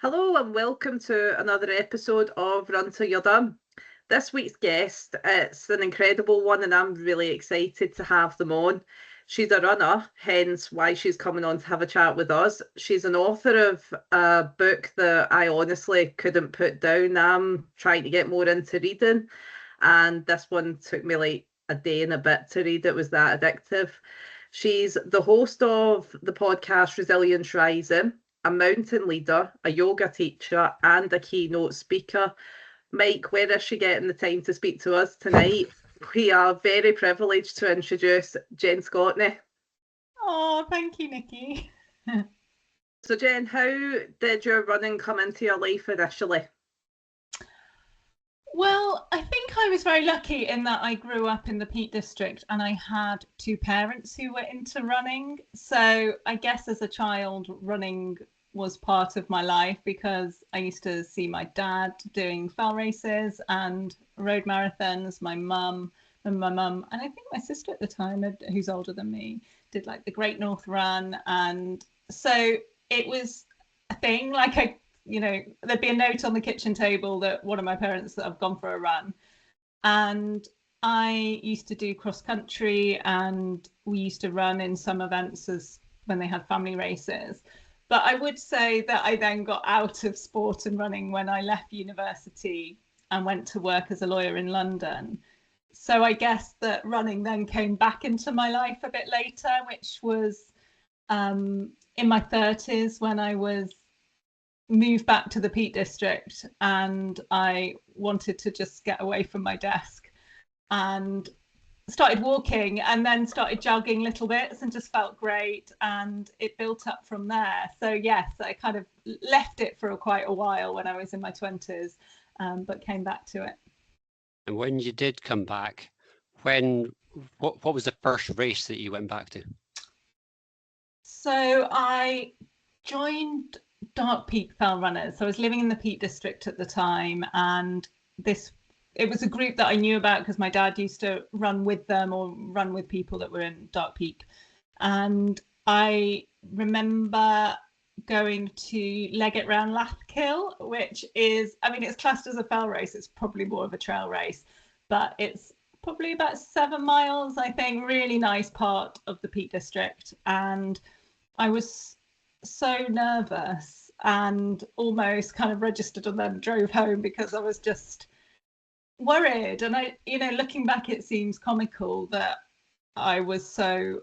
Hello and welcome to another episode of Run Till You're Done. This week's guest, it's an incredible one and I'm really excited to have them on. She's a runner, hence why she's coming on to have a chat with us. She's an author of a book that I honestly couldn't put down. I'm trying to get more into reading, and this one took me like a day and a bit to read. It was that addictive. She's the host of the podcast Resilience Rising, a mountain leader, a yoga teacher, and a keynote speaker. Mike, where is she getting the time to speak to us tonight? We are very privileged to introduce Jen Scotney. Oh, thank you, Nikki. So, Jen, how did your running come into your life initially? Well, I think I was very lucky in that I grew up in the Peak District and I had two parents who were into running. So I guess as a child, running was part of my life because I used to see my dad doing fell races and road marathons, my mum, and I think my sister at the time, who's older than me, did like the Great North Run. And so it was a thing, like there'd be a note on the kitchen table that one of my parents that I've gone for a run. And I used to do cross country and we used to run in some events as when they had family races. But I would say that I then got out of sport and running when I left university and went to work as a lawyer in London. So I guess that running then came back into my life a bit later, which was in my 30s when I was moved back to the Peak District and I wanted to just get away from my desk and started walking and then started jogging little bits and just felt great, and it built up from there. So yes, I kind of left it for quite a while when I was in my 20s, but came back to it. And when you did come back, what was the first race that you went back to? So I joined Dark Peak Fell Runners. So I was living in the Peak District at the time, and it was a group that I knew about because my dad used to run with them or run with people that were in Dark Peak. And I remember going to leg it round Lathkill, which is, it's classed as a fell race. It's probably more of a trail race, but it's probably about 7 miles, I think, really nice part of the Peak District. And I was so nervous and almost kind of registered and then drove home because I was just worried. And I, looking back, it seems comical that I was so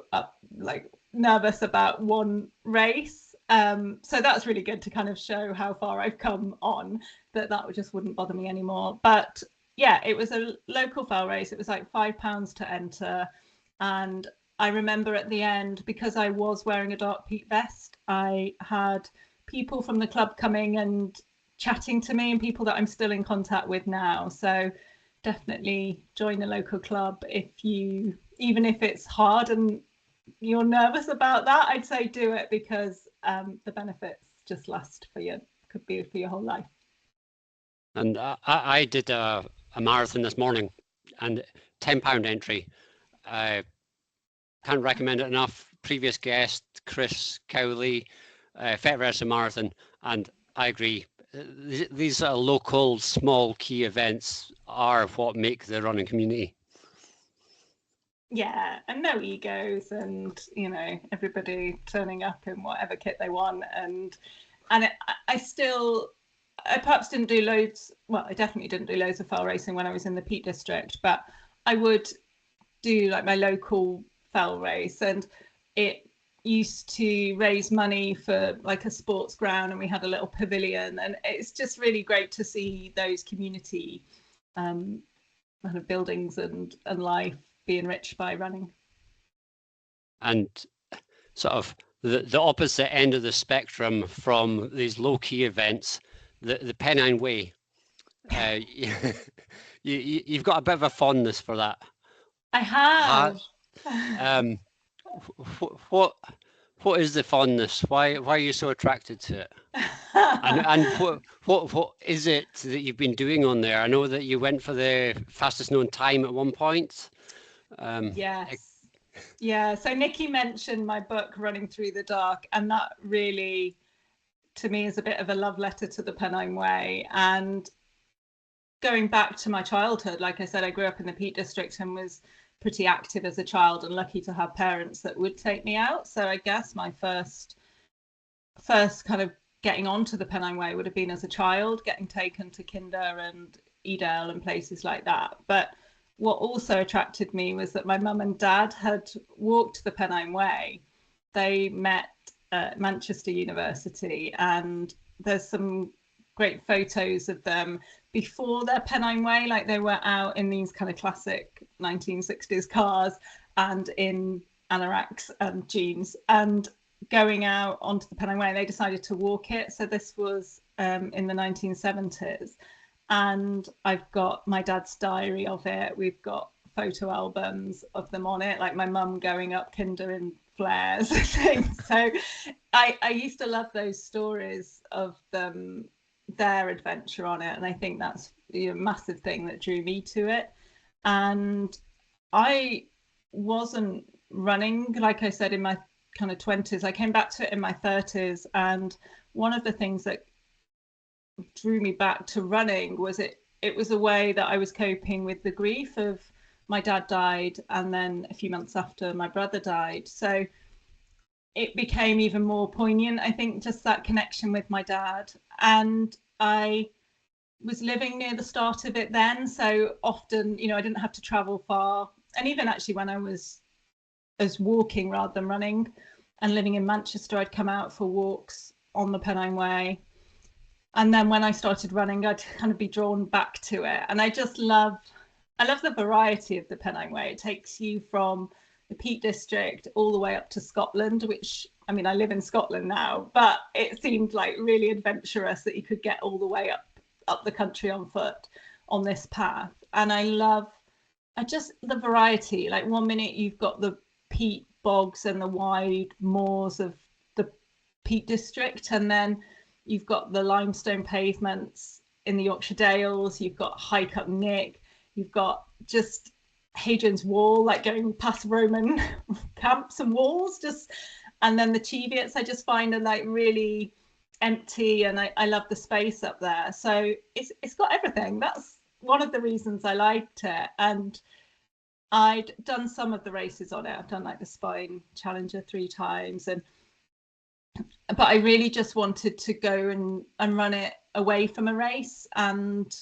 nervous about one race. So that's really good to kind of show how far I've come on, that just wouldn't bother me anymore. But yeah, it was a local fell race. It was like £5 to enter. And I remember at the end, because I was wearing a Dark Peak vest, I had people from the club coming and chatting to me and people that I'm still in contact with now. So definitely join the local club even if it's hard and you're nervous about that, I'd say do it because the benefits just could be for your whole life. And I did a marathon this morning and £10 entry. I can't recommend it enough. Previous guest, Chris Cowley, Fetterversa Marathon, and I agree. These local, small, key events are what make the running community. Yeah, and no egos, and everybody turning up in whatever kit they want, and I perhaps didn't do loads. Well, I definitely didn't do loads of fell racing when I was in the Peak District, but I would do like my local fell race, and it used to raise money for like a sports ground, and we had a little pavilion, and it's just really great to see those community kind of buildings and life be enriched by running. And sort of the opposite end of the spectrum from these low-key events, the Pennine Way. You've got a bit of a fondness for that. I have. What is the fondness? Why are you so attracted to it? and what is it that you've been doing on there? I know that you went for the fastest known time at one point. Yes. Yeah. So Nikki mentioned my book, Running Through the Dark, and that really to me is a bit of a love letter to the Pennine Way. And going back to my childhood, like I said, I grew up in the Peak District and was pretty active as a child and lucky to have parents that would take me out. So I guess my first kind of getting onto the Pennine Way would have been as a child, getting taken to Kinder and Edale and places like that. But what also attracted me was that my mum and dad had walked the Pennine Way. They met at Manchester University, and there's some great photos of them before their Pennine Way, like they were out in these kind of classic 1960s cars and in anoraks and jeans and going out onto the Pennine Way. And they decided to walk it. So this was in the 1970s. And I've got my dad's diary of it. We've got photo albums of them on it, like my mum going up Kinder in flares and things. So I used to love those stories of them, their adventure on it. And I think that's a massive thing that drew me to it. And I wasn't running, like I said, in my kind of 20s. I came back to it in my 30s. And one of the things that drew me back to running was it was a way that I was coping with the grief of my dad died, and then a few months after my brother died. So it became even more poignant, I think, just that connection with my dad. And I was living near the start of it then, so often, you know, I didn't have to travel far. And even actually when I was walking rather than running and living in Manchester, I'd come out for walks on the Pennine Way. And then when I started running, I'd kind of be drawn back to it. And I love the variety of the Pennine Way. It takes you from the Peak District all the way up to Scotland, which, I memean, I live in Scotland now, but it seemed like really adventurous that you could get all the way up the country on foot on this path. And I just the variety. Like one minute you've got the peat bogs and the wide moors of the Peak District, and then you've got the limestone pavements in the Yorkshire Dales, you've got Hike Up Nick, you've got just Hadrian's Wall, like going past Roman camps and walls, and then the Cheviots I just find are like really empty, and I love the space up there. So it's got everything. That's one of the reasons I liked it. And I'd done some of the races on it. I've done like the Spine Challenger 3 times, but I really just wanted to go and run it away from a race, and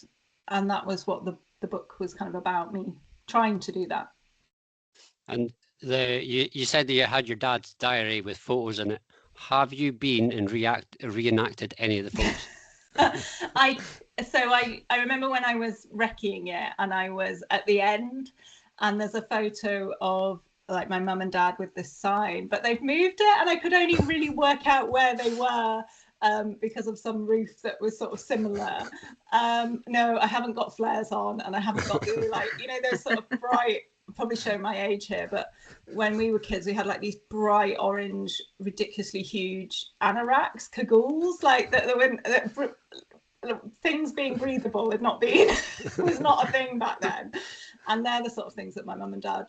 that was what the book was kind of about, me trying to do that. And you said that you had your dad's diary with photos in it. Have you been and reenacted any of the photos? I remember when I was recceing it and I was at the end, and there's a photo of like my mum and dad with this sign, but they've moved it and I could only really work out where they were because of some roof that was sort of similar. No, I haven't got flares on, and I haven't got the, like, you know, those sort of bright, probably showing my age here, but when we were kids, we had like these bright orange, ridiculously huge anoraks, cagoules, like that things being breathable had not been, was not a thing back then. And they're the sort of things that my mum and dad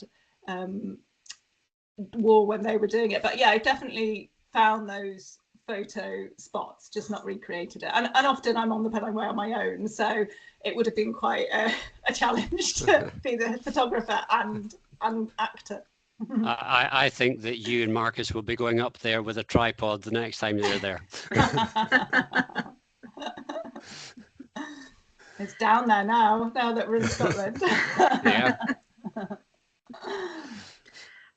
wore when they were doing it. But yeah, I definitely found those photo spots, just not recreated it. And often I'm on the Pennine Way on my own, so it would have been quite a challenge to be the photographer and actor. I think that you and Marcus will be going up there with a tripod the next time they're there. It's down there now that we're in Scotland. Yeah.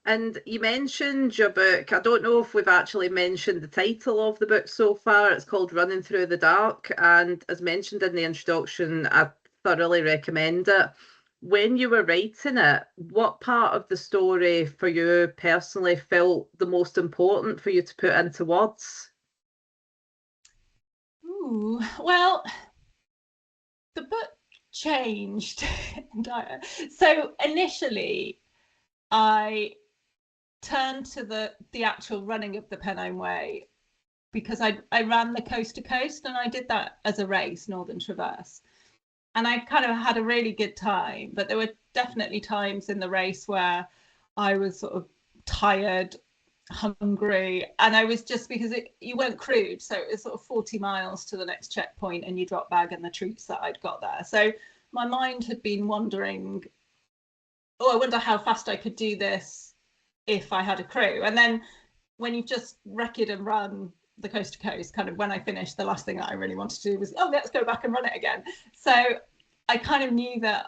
And you mentioned your book. I don't know if we've actually mentioned the title of the book so far. It's called Running Through the Dark. And as mentioned in the introduction, I thoroughly recommend it. When you were writing it, what part of the story for you personally felt the most important for you to put into words? Ooh, well, the book changed. So initially, I turned to the actual running of the Pennine Way because I ran the coast to coast, and I did that as a race, Northern Traverse. And I kind of had a really good time, but there were definitely times in the race where I was sort of tired hungry, and I was just, because you went crude, so it was sort of 40 miles to the next checkpoint, and you drop bag and the treats that I'd got there. So my mind had been wandering, oh, I wonder how fast I could do this if I had a crew. And then when you've just wrecked and run the coast to coast, kind of when I finished, the last thing that I really wanted to do was, oh, let's go back and run it again. So I kind of knew that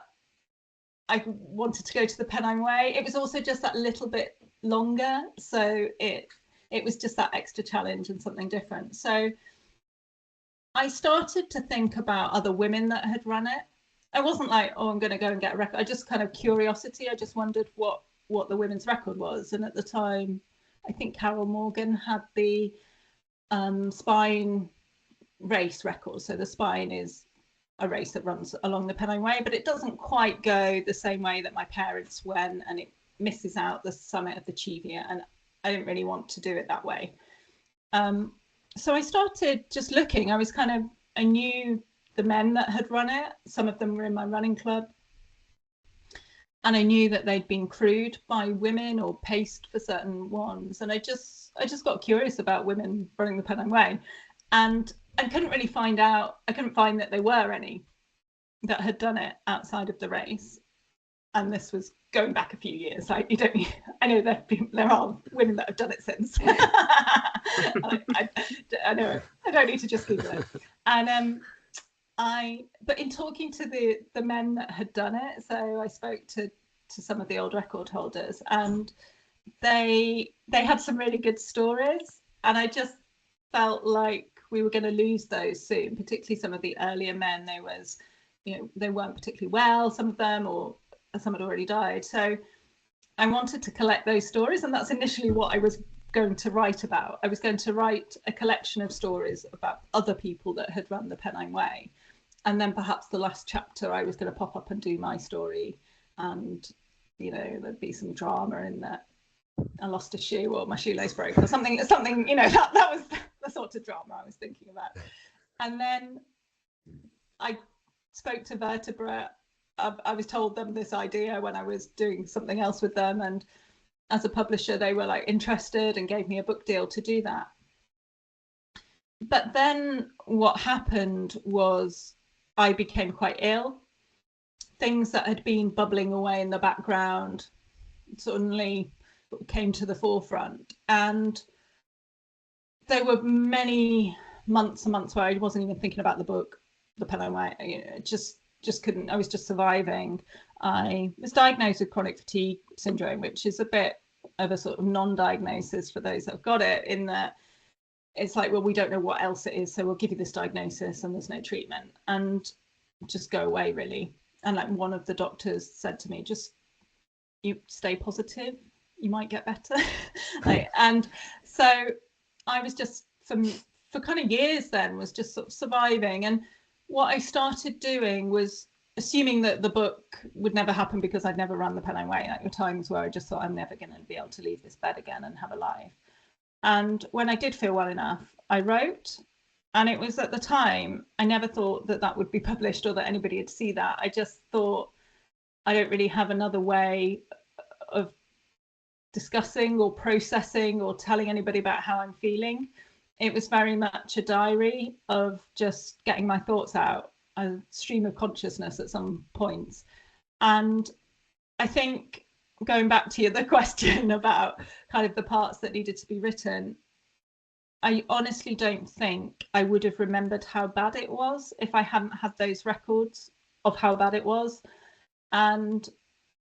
I wanted to go to the Pennine Way. It was also just that little bit longer, so it was just that extra challenge and something different. So I started to think about other women that had run it. I wasn't like, oh, I'm going to go and get a record. I just kind of curiosity. I just wondered what the women's record was. And at the time, I think Carol Morgan had the Spine race record. So the Spine is a race that runs along the Pennine Way, but it doesn't quite go the same way that my parents went, and it misses out the summit of the Cheviot, and I didn't really want to do it that way. So I started just looking. I knew the men that had run it. Some of them were in my running club, and I knew that they'd been crewed by women or paced for certain ones, and I just got curious about women running the Pennine Way, and I couldn't really find out. I couldn't find that there were any that had done it outside of the race, and this was going back a few years. Like, you don't. I know there are women that have done it since. I know. I don't need to just Google it. And but in talking to the men that had done it, so I spoke to some of the old record holders, and they had some really good stories, and I just felt like we were going to lose those soon, particularly some of the earlier men. They weren't particularly well, some of them, or some had already died. So I wanted to collect those stories, and that's initially what I was going to write about. I was going to write a collection of stories about other people that had run the Pennine Way, and then perhaps the last chapter I was going to pop up and do my story, and there'd be some drama in that I lost a shoe or my shoelace broke or something, that was the sort of drama I was thinking about. And then I spoke to Vertebra. I was told them this idea when I was doing something else with them, and as a publisher they were like interested and gave me a book deal to do that. But then what happened was I became quite ill. Things that had been bubbling away in the background suddenly came to the forefront, and there were many months and months where I wasn't even thinking about the book, the Pennine Way. Just couldn't. I was just surviving. I was diagnosed with chronic fatigue syndrome, which is a bit of a sort of non-diagnosis for those that have got it, in that it's like, well, we don't know what else it is, so we'll give you this diagnosis and there's no treatment, and just go away, really. And like one of the doctors said to me, just you stay positive, you might get better. And so I was just for kind of years then was just sort of surviving. And what I started doing was assuming that the book would never happen because I'd never run the Pennine Way. Like, there were times where I just thought I'm never going to be able to leave this bed again and have a life. And when I did feel well enough, I wrote. And it was at the time, I never thought that would be published or that anybody would see that. I just thought, I don't really have another way of discussing or processing or telling anybody about how I'm feeling. It was very much a diary of just getting my thoughts out, a stream of consciousness at some points. And I think, going back to the question about kind of the parts that needed to be written, I honestly don't think I would have remembered how bad it was if I hadn't had those records of how bad it was. And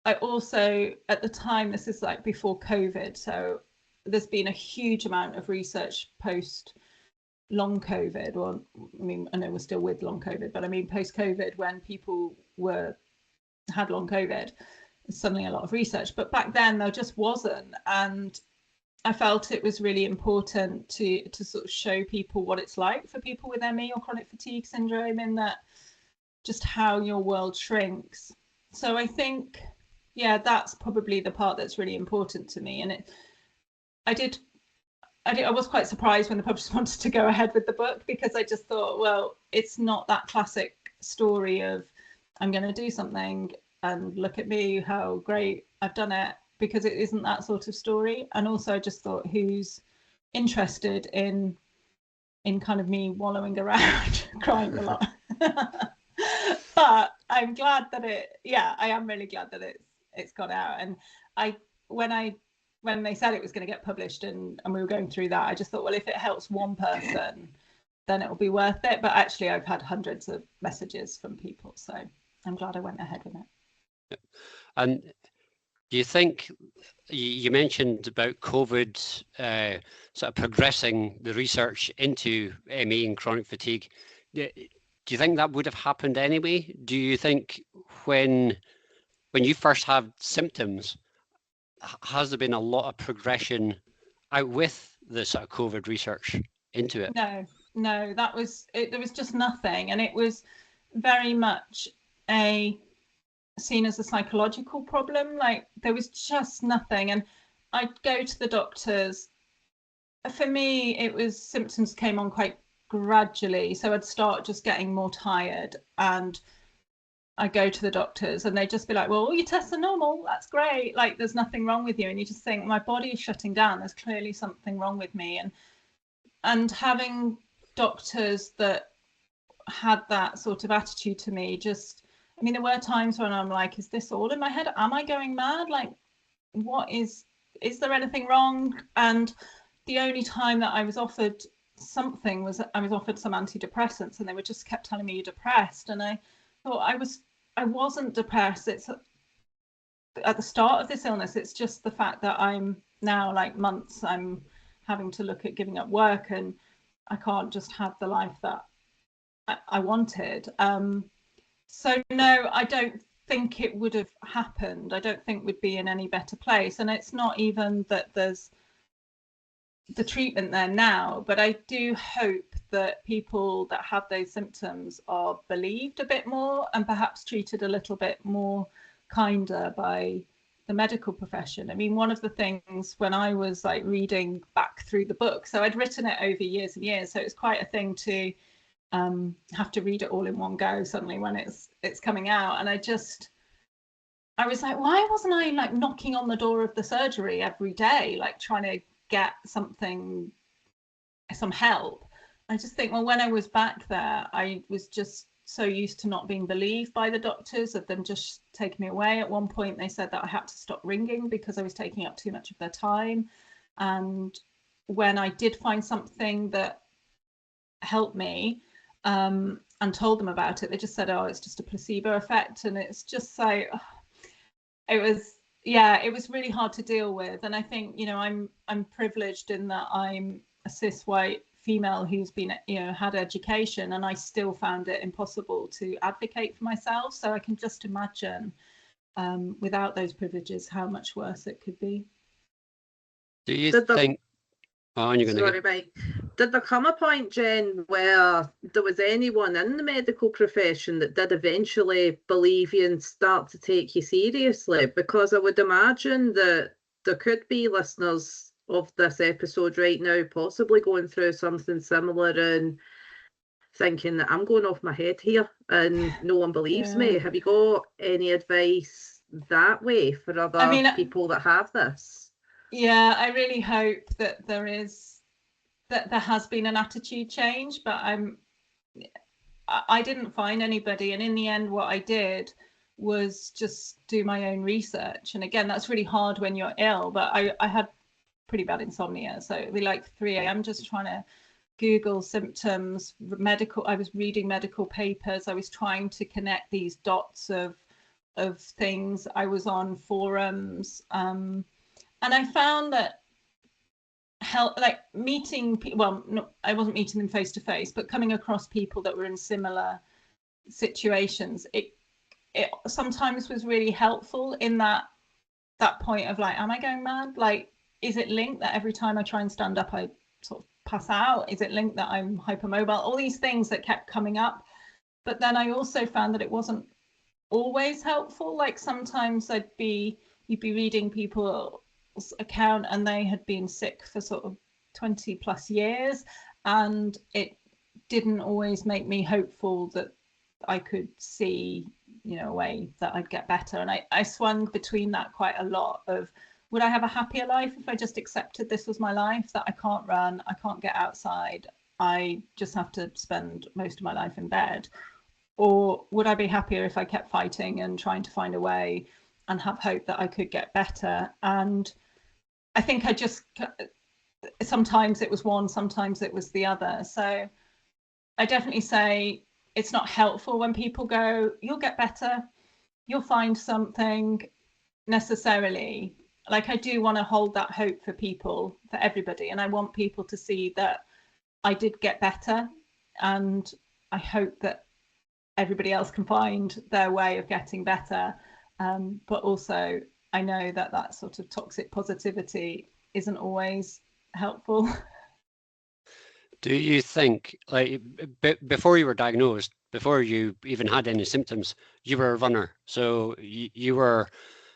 I also, at the time, this is like before COVID, so there's been a huge amount of research post long COVID, or I mean, I know we're still with long COVID, but I mean post COVID, when people had long COVID, suddenly a lot of research. But back then there just wasn't, and I felt it was really important to sort of show people what it's like for people with ME or chronic fatigue syndrome, in that just how your world shrinks. So I think, yeah, that's probably the part that's really important to me. And I was quite surprised when the publishers wanted to go ahead with the book, because I just thought, well, it's not that classic story of I'm going to do something and look at me, how great I've done it. because it isn't that sort of story. And also I just thought, who's interested in kind of me wallowing around crying a lot. But I'm glad that I am really glad that it's got out. And when they said it was going to get published and we were going through that, I just thought, well, if it helps one person, then it'll be worth it. But actually I've had hundreds of messages from people, so I'm glad I went ahead with it. And do you think, you mentioned about COVID sort of progressing the research into ME and chronic fatigue. Do you think that would have happened anyway? Do you think when you first have symptoms, has there been a lot of progression out with the sort of COVID research into it? No, that was it. There was just nothing, and it was very much seen as a psychological problem. Like, there was just nothing. And I'd go to the doctors. For me, it was symptoms came on quite gradually. So I'd start just getting more tired, and I go to the doctors and they'd just be like, well, all your tests are normal. That's great. Like, there's nothing wrong with you. And you just think, my body is shutting down. There's clearly something wrong with me. And having doctors that had that sort of attitude to me, I mean, there were times when I'm like, is this all in my head? Am I going mad? Like, is there anything wrong? And the only time that I was offered something was I was offered some antidepressants, and they were just kept telling me you're depressed. And I thought I wasn't depressed. It's at the start of this illness. It's just the fact that I'm now, like, months I'm having to look at giving up work, and I can't just have the life that I wanted. So no, I don't think it would have happened. I don't think we'd be in any better place. And it's not even that there's the treatment there now, but I do hope that people that have those symptoms are believed a bit more and perhaps treated a little bit more kinder by the medical profession. I mean, one of the things when I was like reading back through the book, so I'd written it over years and years, so it's quite a thing to have to read it all in one go suddenly when it's coming out. And I was like, why wasn't I like knocking on the door of the surgery every day, like trying to get some help? I just think, well, when I was back there, I was just so used to not being believed by the doctors, of them just taking me away. At one point they said that I had to stop ringing because I was taking up too much of their time. And when I did find something that helped me, and told them about it, they just said, oh, it's just a placebo effect. And it's just like, it was really hard to deal with. And I think, I'm privileged in that I'm a cis white female who's been, had education, and I still found it impossible to advocate for myself. So I can just imagine without those privileges how much worse it could be. Do you think? Sorry, Mike. Did there come a point, Jen, where there was anyone in the medical profession that did eventually believe you and start to take you seriously? Because I would imagine that there could be listeners of this episode right now possibly going through something similar and thinking that I'm going off my head here and no one believes me. Have you got any advice that way for other people that have this? Yeah, I really hope that there has been an attitude change, but I didn't find anybody. And in the end, what I did was just do my own research. And again, that's really hard when you're ill, but I had pretty bad insomnia. So it'd be like 3 a.m. just trying to Google symptoms, I was reading medical papers. I was trying to connect these dots of things. I was on forums. And I found that meeting people, well, no, I wasn't meeting them face to face, but coming across people that were in similar situations, it sometimes was really helpful in that point of like, am I going mad? Like, is it linked that every time I try and stand up, I sort of pass out? Is it linked that I'm hypermobile? All these things that kept coming up. But then I also found that it wasn't always helpful. Like, sometimes you'd be reading people's account and they had been sick for sort of 20 plus years, and it didn't always make me hopeful that I could see a way that I'd get better. And I swung between that quite a lot of, would I have a happier life if I just accepted this was my life, that I can't run, I can't get outside, I just have to spend most of my life in bed? Or would I be happier if I kept fighting and trying to find a way and have hope that I could get better? And I think sometimes it was one, sometimes it was the other. So I definitely say it's not helpful when people go, you'll get better, you'll find something, necessarily. Like, I do want to hold that hope for people, for everybody. And I want people to see that I did get better. And I hope that everybody else can find their way of getting better. But also, I know that that sort of toxic positivity isn't always helpful. Do you think, like, before you were diagnosed, before you even had any symptoms, you were a runner, so you were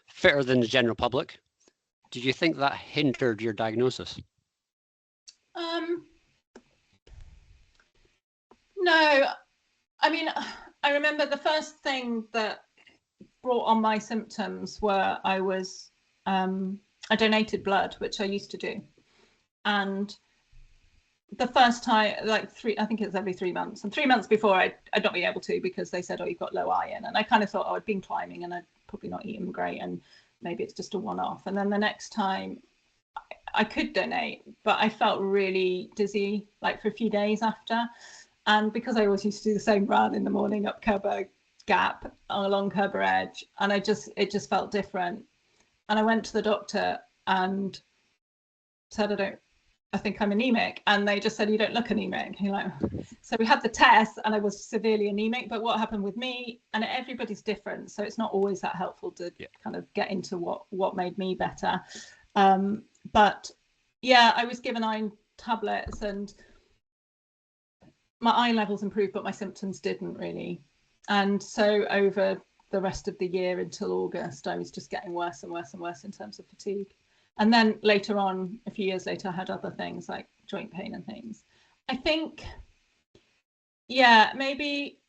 fitter than the general public? Do you think that hindered your diagnosis? No, I mean, I remember the first thing that brought on my symptoms were I donated blood, which I used to do. And the first time, I think it was every 3 months. And 3 months before, I'd not be able to, because they said, oh, you've got low iron. And I kind of thought, oh, I'd been climbing and I'd probably not eaten great, and maybe it's just a one-off. And then the next time I could donate, but I felt really dizzy, like for a few days after. And because I always used to do the same run in the morning up Kerber Gap, along Kerber Edge, and it just felt different. And I went to the doctor and said, I think I'm anemic. And they just said, you don't look anemic. So we had the test and I was severely anemic, but what happened with me, and everybody's different, so it's not always that helpful to kind of get into what made me better. But yeah, I was given iron tablets and my iron levels improved, but my symptoms didn't really. And so over the rest of the year until August, I was just getting worse and worse and worse in terms of fatigue. And then later on, a few years later, I had other things like joint pain and things. I think, yeah, maybe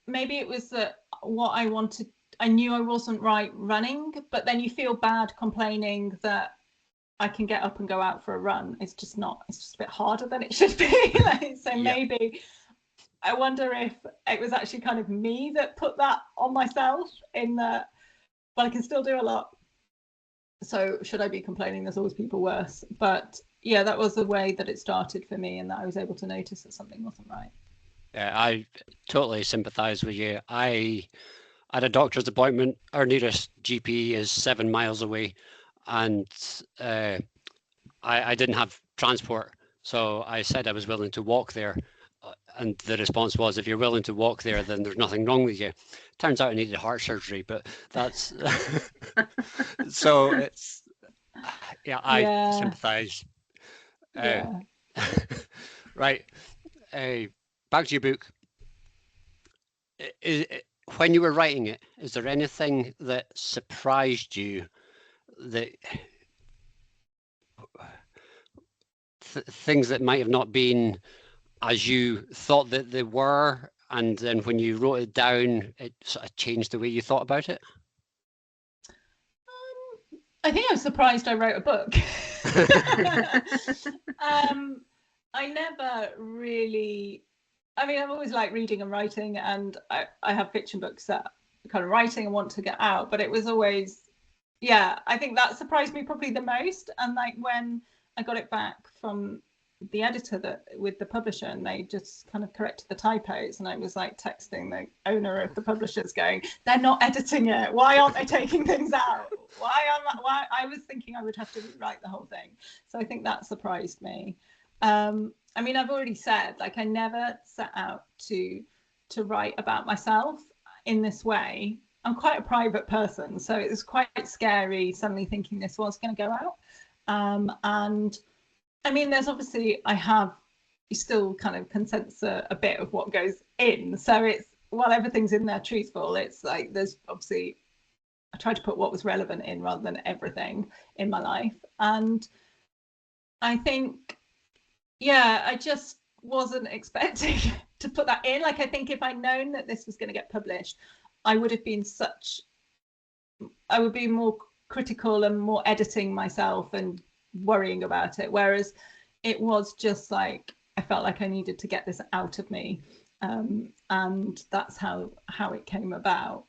it was that what I wanted, I knew I wasn't right running, but then you feel bad complaining that I can get up and go out for a run. It's just a bit harder than it should be. Maybe I wonder if it was actually kind of me that put that on myself, in that, but I can still do a lot. So should I be complaining there's always people worse? But yeah, that was the way that it started for me, and that I was able to notice that something wasn't right. Yeah, I totally sympathise with you. I had a doctor's appointment. Our nearest GP is 7 miles away, and I didn't have transport. So I said I was willing to walk there. And the response was, if you're willing to walk there, then there's nothing wrong with you. Turns out I needed heart surgery, but that's so it's I sympathise. Right, back to your book. When you were writing it, is there anything that surprised you, that things that might have not been as you thought that they were, and then when you wrote it down, it sort of changed the way you thought about it? I think I was surprised I wrote a book. I never really, I've always liked reading and writing, and I have fiction books that I'm kind of writing and want to get out, but it was always, I think that surprised me probably the most. And like when I got it back from the editor with the publisher, and they just kind of corrected the typos, and I was like texting the owner of the publishers going, they're not editing it, why aren't they taking things out, why I was thinking I would have to rewrite the whole thing. So I think that surprised me. I've already said, like, I never set out to write about myself in this way. I'm quite a private person, so it was quite scary suddenly thinking this was going to go out. And there's obviously, you still kind of can censor a bit of what goes in. So it's, while everything's in there truthful, it's like there's obviously, I tried to put what was relevant in rather than everything in my life. And I think, I just wasn't expecting to put that in. Like, I think if I'd known that this was going to get published, I would be more critical and more editing myself and worrying about it. Whereas it was just like, I felt like I needed to get this out of me. And that's how it came about.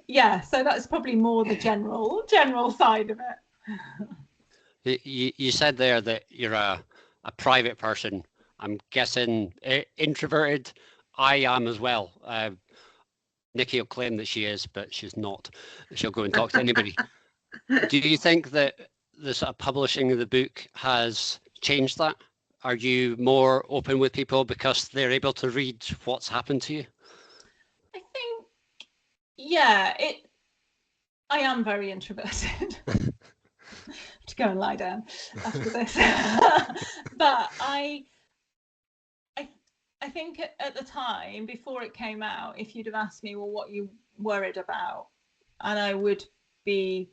Yeah, so that's probably more the general side of it. You said there that you're a private person. I'm guessing introverted. I am as well. Nikki will claim that she is, but she's not. She'll go and talk to anybody. Do you think that the sort of publishing of the book has changed that? Are you more open with people because they're able to read what's happened to you? I think, yeah, I am very introverted. To go and lie down after this. But I think at the time, before it came out, if you'd have asked me, well, what you worried about, and I would be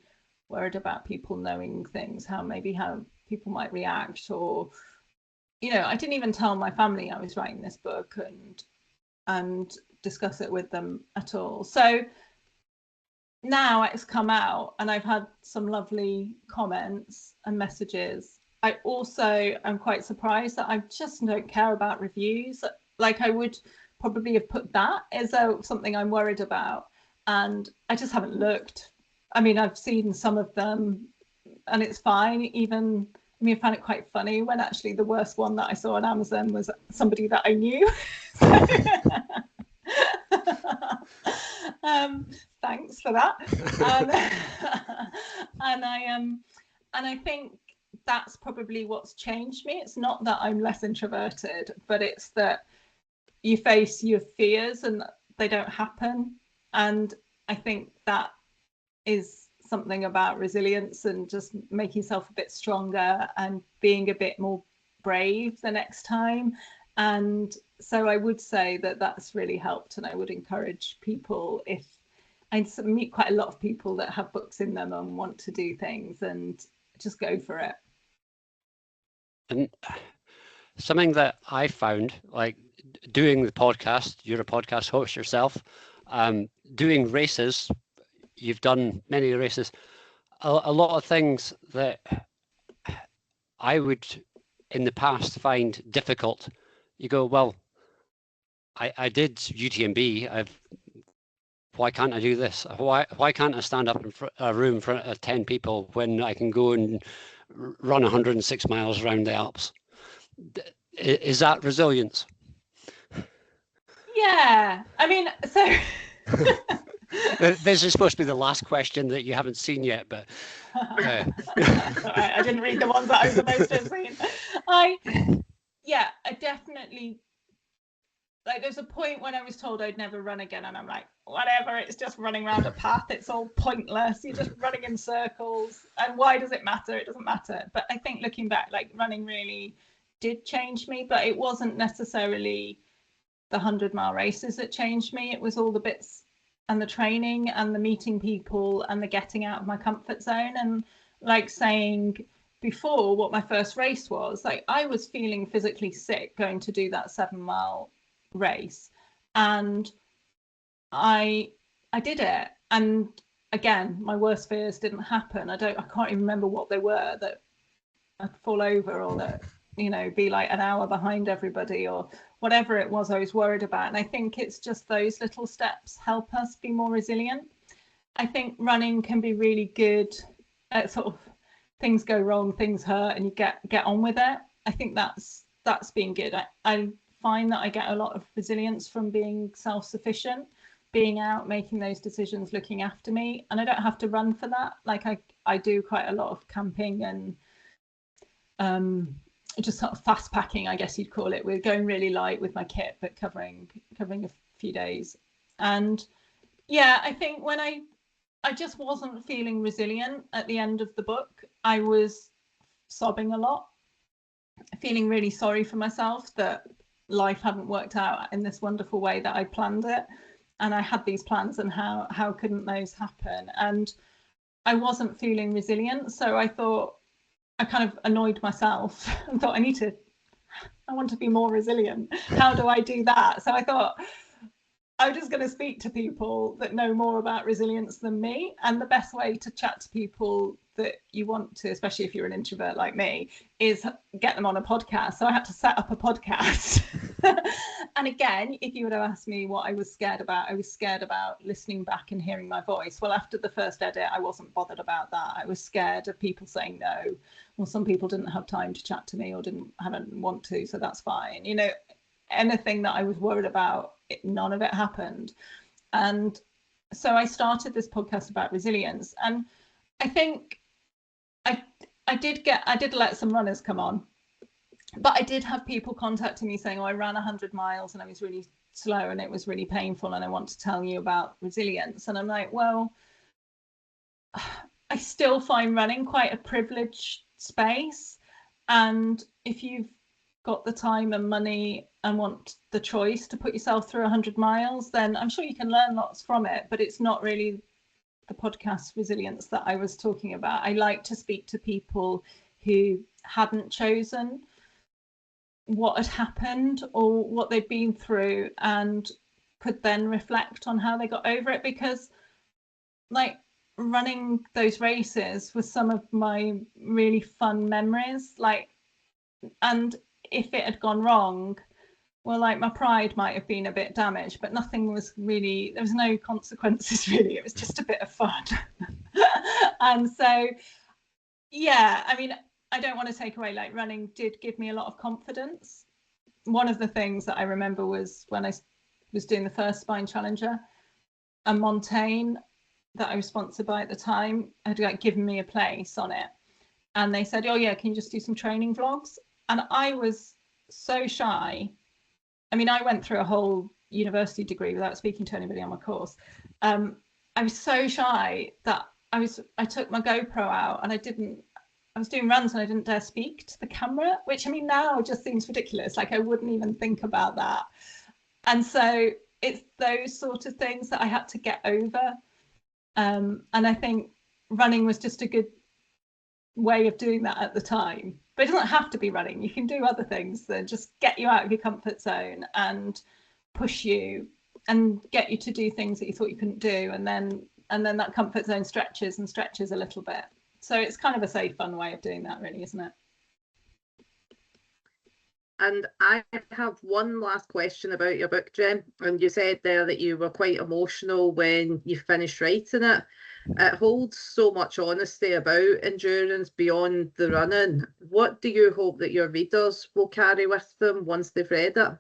worried about people knowing things, how people might react, or, I didn't even tell my family I was writing this book and discuss it with them at all. So now it's come out and I've had some lovely comments and messages. I also am quite surprised that I just don't care about reviews. Like, I would probably have put that as something I'm worried about, and I just haven't looked. I mean, I've seen some of them and it's fine. I found it quite funny when actually the worst one that I saw on Amazon was somebody that I knew. Thanks for that. And I think that's probably what's changed me. It's not that I'm less introverted, but it's that you face your fears and they don't happen. And I think that is something about resilience and just making yourself a bit stronger and being a bit more brave the next time. And so I would say that that's really helped, and I would encourage people, if I meet quite a lot of people that have books in them and want to do things, and just go for it. And something that I found, like doing the podcast, you're a podcast host yourself, doing races, you've done many races, a lot of things that I would in the past find difficult. You go, well, I did UTMB. Why can't I do this? Why can't I stand up in a room in front of 10 people when I can go and run 106 miles around the Alps? Is that resilience? Yeah, I mean, so this is supposed to be the last question that you haven't seen yet, but right, I didn't read the ones that I was supposed to have seen. I definitely, like, there's a point when I was told I'd never run again, and I'm like, whatever, it's just running around a path, it's all pointless, you're just running in circles, and why does it matter? It doesn't matter. But I think looking back, like, running really did change me, but it wasn't necessarily the 100-mile races that changed me. It was all the bits and the training and the meeting people and the getting out of my comfort zone. And like saying before, what my first race was, like, I was feeling physically sick going to do that 7-mile race, and I did it. And again, my worst fears didn't happen. I can't even remember what they were, that I'd fall over, or that, be like an hour behind everybody, or whatever it was I was worried about. And I think it's just those little steps help us be more resilient. I think running can be really good at sort of, things go wrong, things hurt, and you get on with it. I think that's been good. I find that I get a lot of resilience from being self-sufficient, being out, making those decisions, looking after me, and I don't have to run for that. Like, I do quite a lot of camping and just sort of fast packing, I guess you'd call it. We're going really light with my kit, but covering a few days. And yeah, I think when I just wasn't feeling resilient at the end of the book, I was sobbing a lot, feeling really sorry for myself that life hadn't worked out in this wonderful way that I planned it. And I had these plans, and how couldn't those happen? And I wasn't feeling resilient. So I thought, I kind of annoyed myself and thought, I need to I want to be more resilient. How do I do that? So I thought, I'm just going to speak to people that know more about resilience than me. And the best way to chat to people that you want to, especially if you're an introvert like me, is get them on a podcast. So I had to set up a podcast. And again, if you would have asked me what I was scared about listening back and hearing my voice. Well, after the first edit, I wasn't bothered about that. I was scared of people saying no. Well, some people didn't have time to chat to me or didn't want to, so that's fine. You know, anything that I was worried about, none of it happened. And so I started this podcast about resilience. And I think I did let some runners come on, but I did have people contacting me saying, oh, I ran 100 miles and I was really slow and it was really painful and I want to tell you about resilience. And I'm like, well, I still find running quite a privileged space. And if you've got the time and money and want the choice to put yourself through 100 miles, then I'm sure you can learn lots from it, but it's not really the podcast resilience that I was talking about. I like to speak to people who hadn't chosen what had happened or what they'd been through and could then reflect on how they got over it, because like running those races was some of my really fun memories. Like, and if it had gone wrong, well, like my pride might have been a bit damaged, but nothing was really, there was no consequences really. It was just a bit of fun. And so, yeah, I mean, I don't want to take away, like running did give me a lot of confidence. One of the things that I remember was when I was doing the first Spine Challenger, and Montaigne, that I was sponsored by at the time, had like given me a place on it. And they said, oh yeah, can you just do some training vlogs? And I was so shy. I mean, I went through a whole university degree without speaking to anybody on my course. I was so shy that I took my GoPro out and I was doing runs and I didn't dare speak to the camera, which I mean, now just seems ridiculous. Like I wouldn't even think about that. And so it's those sort of things that I had to get over. And I think running was just a good way of doing that at the time. But it doesn't have to be running. You can do other things that just get you out of your comfort zone and push you and get you to do things that you thought you couldn't do. And then that comfort zone stretches a little bit. So it's kind of a safe, fun way of doing that, really, isn't it? And I have one last question about your book, Jen. And you said there that you were quite emotional when you finished writing it. It holds so much honesty about endurance beyond the running. What do you hope that your readers will carry with them once they've read it?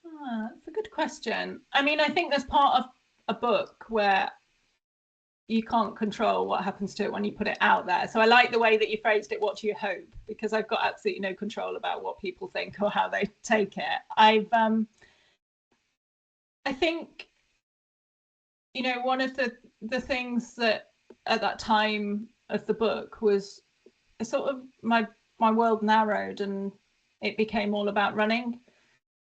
That's a good question. I mean, I think there's part of a book where you can't control what happens to it when you put it out there. So I like the way that you phrased it, what do you hope? Because I've got absolutely no control about what people think or how they take it. I think, you know, one of the things that at that time of the book was sort of my world narrowed and it became all about running.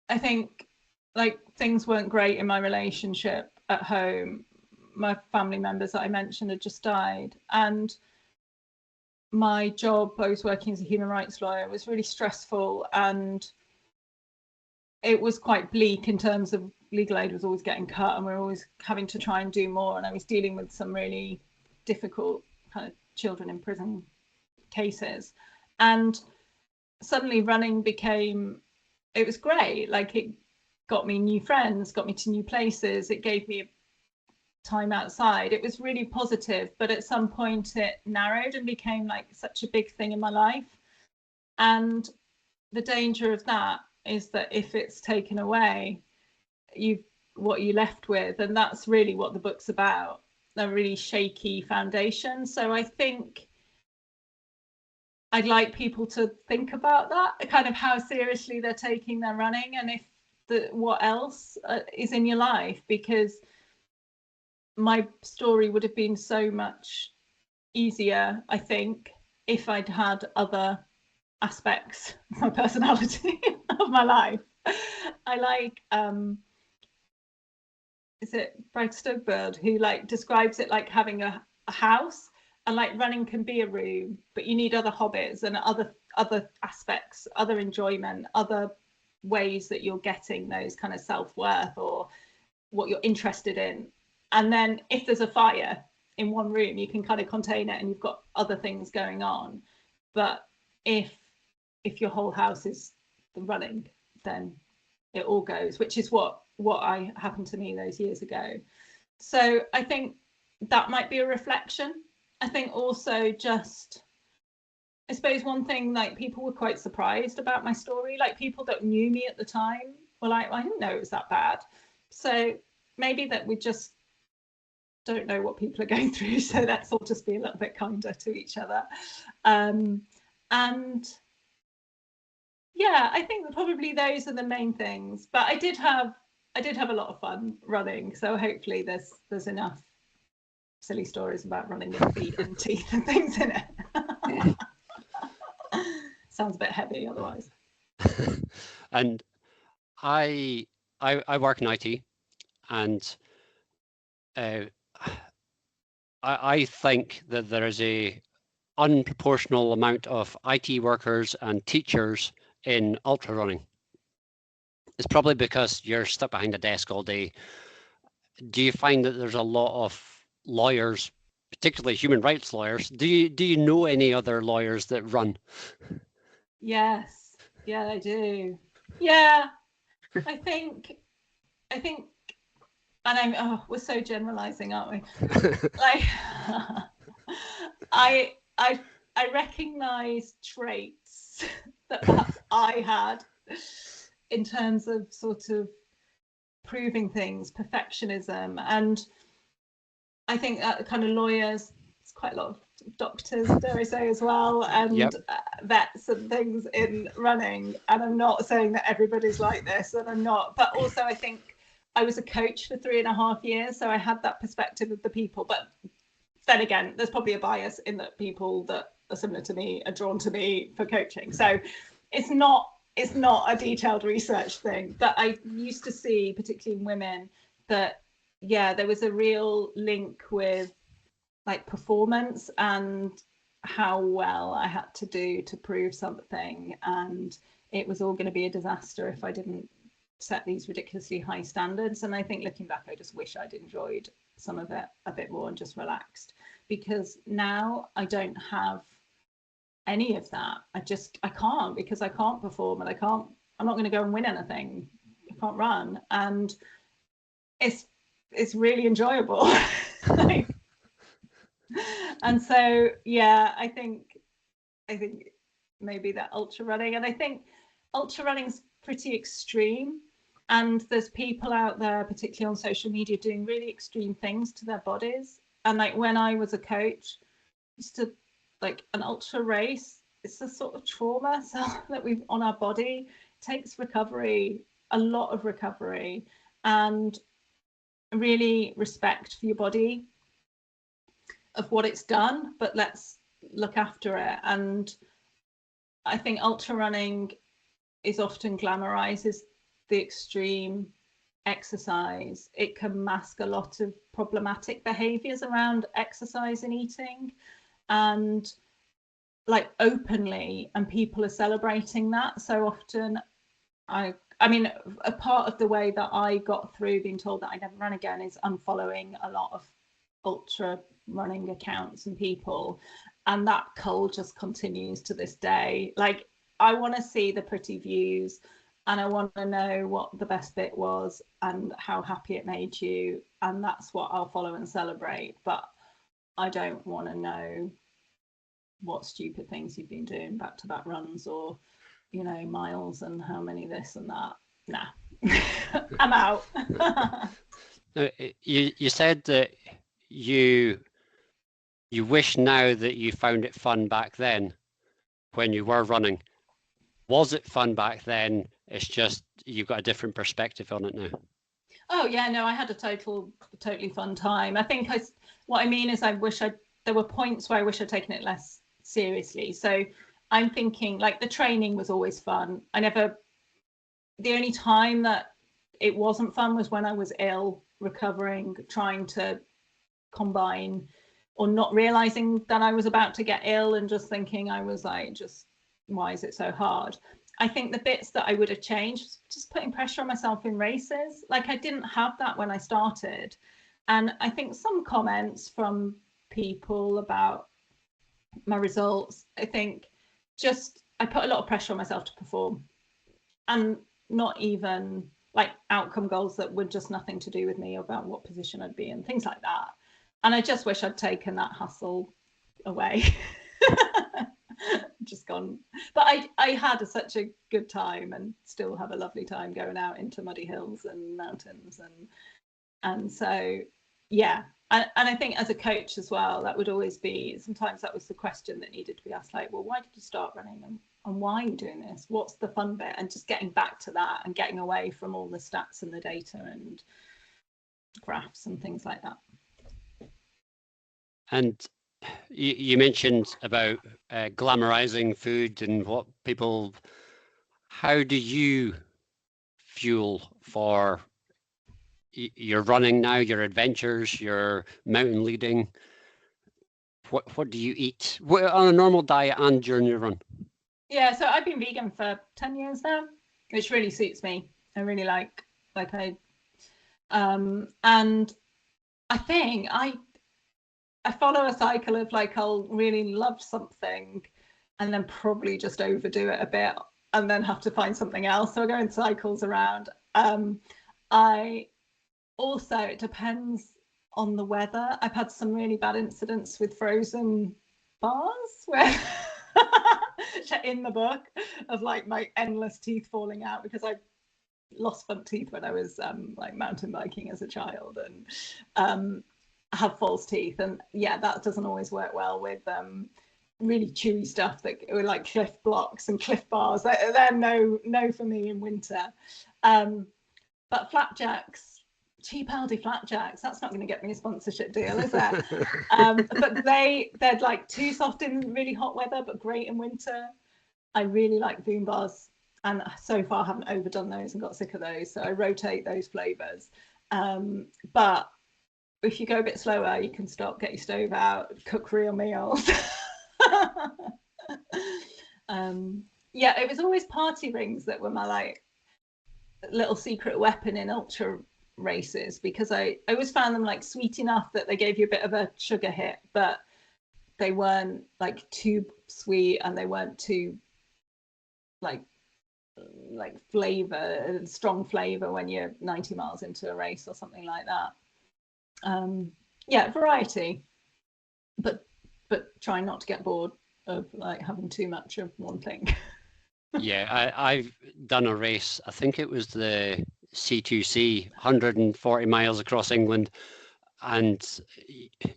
I think like things weren't great in my relationship at home. My family members that I mentioned had just died, and my job, I was working as a human rights lawyer, was really stressful, and it was quite bleak in terms of legal aid was always getting cut and we were always having to try and do more, and I was dealing with some really difficult kind of children in prison cases, and suddenly running it was great. Like it got me new friends, got me to new places, it gave me time outside. It was really positive, but at some point it narrowed and became like such a big thing in my life. And the danger of that is that if it's taken away, what you're left with, and that's really what the book's about, a really shaky foundation. So I think I'd like people to think about that, kind of how seriously they're taking their running, and if what else is in your life, because my story would have been so much easier, I think, if I'd had other aspects of my personality of my life. I like is it Brad Stugberg who like describes it like having a house, and like running can be a room, but you need other hobbies and other aspects, other enjoyment, other ways that you're getting those kind of self-worth or what you're interested in. And then if there's a fire in one room, you can kind of contain it and you've got other things going on. But if your whole house is running, then it all goes, which is what happened to me those years ago. So I think that might be a reflection. I think also just, I suppose one thing, like, people were quite surprised about my story. Like, people that knew me at the time were like, I didn't know it was that bad. So maybe that we just don't know what people are going through. So let's all just be a little bit kinder to each other. And yeah, I think probably those are the main things. But I did have a lot of fun running. So hopefully there's enough silly stories about running with feet and teeth and things in it. Sounds a bit heavy otherwise. And I work in IT, and I think that there is a unproportional amount of IT workers and teachers in ultra running. It's probably because you're stuck behind a desk all day. Do you find that there's a lot of lawyers, particularly human rights lawyers? Do you know any other lawyers that run? Yes, yeah, I do. Yeah, I think, and we're so generalizing, aren't we? Like, I recognize traits that perhaps I had in terms of sort of proving things, perfectionism, and I think that kind of lawyers, it's quite a lot of doctors, dare I say, as well, and Yep. Vets and things in running. And I'm not saying that everybody's like this, and I'm not, but also I think I was a coach for 3.5 years, so I had that perspective of the people. But then again, there's probably a bias in that people that are similar to me are drawn to me for coaching. So it's not a detailed research thing, but I used to see, particularly in women, that there was a real link with like performance and how well I had to do to prove something, and it was all going to be a disaster if I didn't set these ridiculously high standards. And I think looking back, I just wish I'd enjoyed some of it a bit more and just relaxed, because now I don't have any of that. I can't, because I can't perform, and I'm not going to go and win anything. I can't run, and it's really enjoyable. Like, and so I think maybe that ultra running, and I think ultra running's pretty extreme, and there's people out there, particularly on social media, doing really extreme things to their bodies. And like, when I was a coach, used to, like, an ultra race, it's a sort of trauma that we've on our body. It takes recovery, a lot of recovery, and really respect for your body of what it's done, but let's look after it. And I think ultra running is often glamorizes the extreme exercise. It can mask a lot of problematic behaviors around exercise and eating, and like openly, and people are celebrating that so often. I mean, a part of the way that I got through being told that I never run again is unfollowing a lot of ultra running accounts and people, and that cull just continues to this day. Like, I want to see the pretty views, and I want to know what the best bit was and how happy it made you, and that's what I'll follow and celebrate. But I don't want to know what stupid things you've been doing, back-to-back runs, or miles and how many this and that. Nah. I'm out. You said that you wish now that you found it fun back then when you were running. Was it fun back then? It's just you've got a different perspective on it now. Oh yeah, no, I had a totally fun time. I think what I mean is, there were points where I wish I'd taken it less seriously. So I'm thinking, like, the training was always fun. The only time that it wasn't fun was when I was ill, recovering, trying to combine, or not realizing that I was about to get ill and just thinking I was like just why is it so hard? I think the bits that I would have changed, just putting pressure on myself in races. Like, I didn't have that when I started. And I think some comments from people about my results, I think just I put a lot of pressure on myself to perform, and not even like outcome goals that were just nothing to do with me, about what position I'd be in, things like that. And I just wish I'd taken that hustle away. Just gone. But I had such a good time, and still have a lovely time going out into muddy hills and mountains, and so yeah. And I think as a coach as well, that would always be, sometimes that was the question that needed to be asked, like, well, why did you start running, and why are you doing this? What's the fun bit? And just getting back to that and getting away from all the stats and the data and graphs and things like that. And you mentioned about glamorizing food and what people, how do you fuel for your running now, your adventures, your mountain leading? What do you eat on a normal diet and during your run? Yeah, so I've been vegan for 10 years now, which really suits me. I really like and I think I follow a cycle of, like, I'll really love something and then probably just overdo it a bit and then have to find something else. So I go in cycles around. I also, it depends on the weather. I've had some really bad incidents with frozen bars where in the book of, like, my endless teeth falling out because I lost front teeth when I was like mountain biking as a child, and have false teeth, and yeah, that doesn't always work well with really chewy stuff that were like Cliff blocks and Cliff bars. They're no for me in winter. But flapjacks, cheap Aldi flapjacks, that's not going to get me a sponsorship deal, is it? But they're like too soft in really hot weather, but great in winter. I really like Boom bars, and so far haven't overdone those and got sick of those, so I rotate those flavors. But if you go a bit slower, you can stop, get your stove out, cook real meals. Yeah, it was always party rings that were my, like, little secret weapon in ultra races, because I always found them, like, sweet enough that they gave you a bit of a sugar hit, but they weren't, like, too sweet, and they weren't too like strong flavor when you're 90 miles into a race or something like that. Yeah, variety, but try not to get bored of, like, having too much of one thing. Yeah, I've done a race, I think it was the C2C, 140 miles across England, and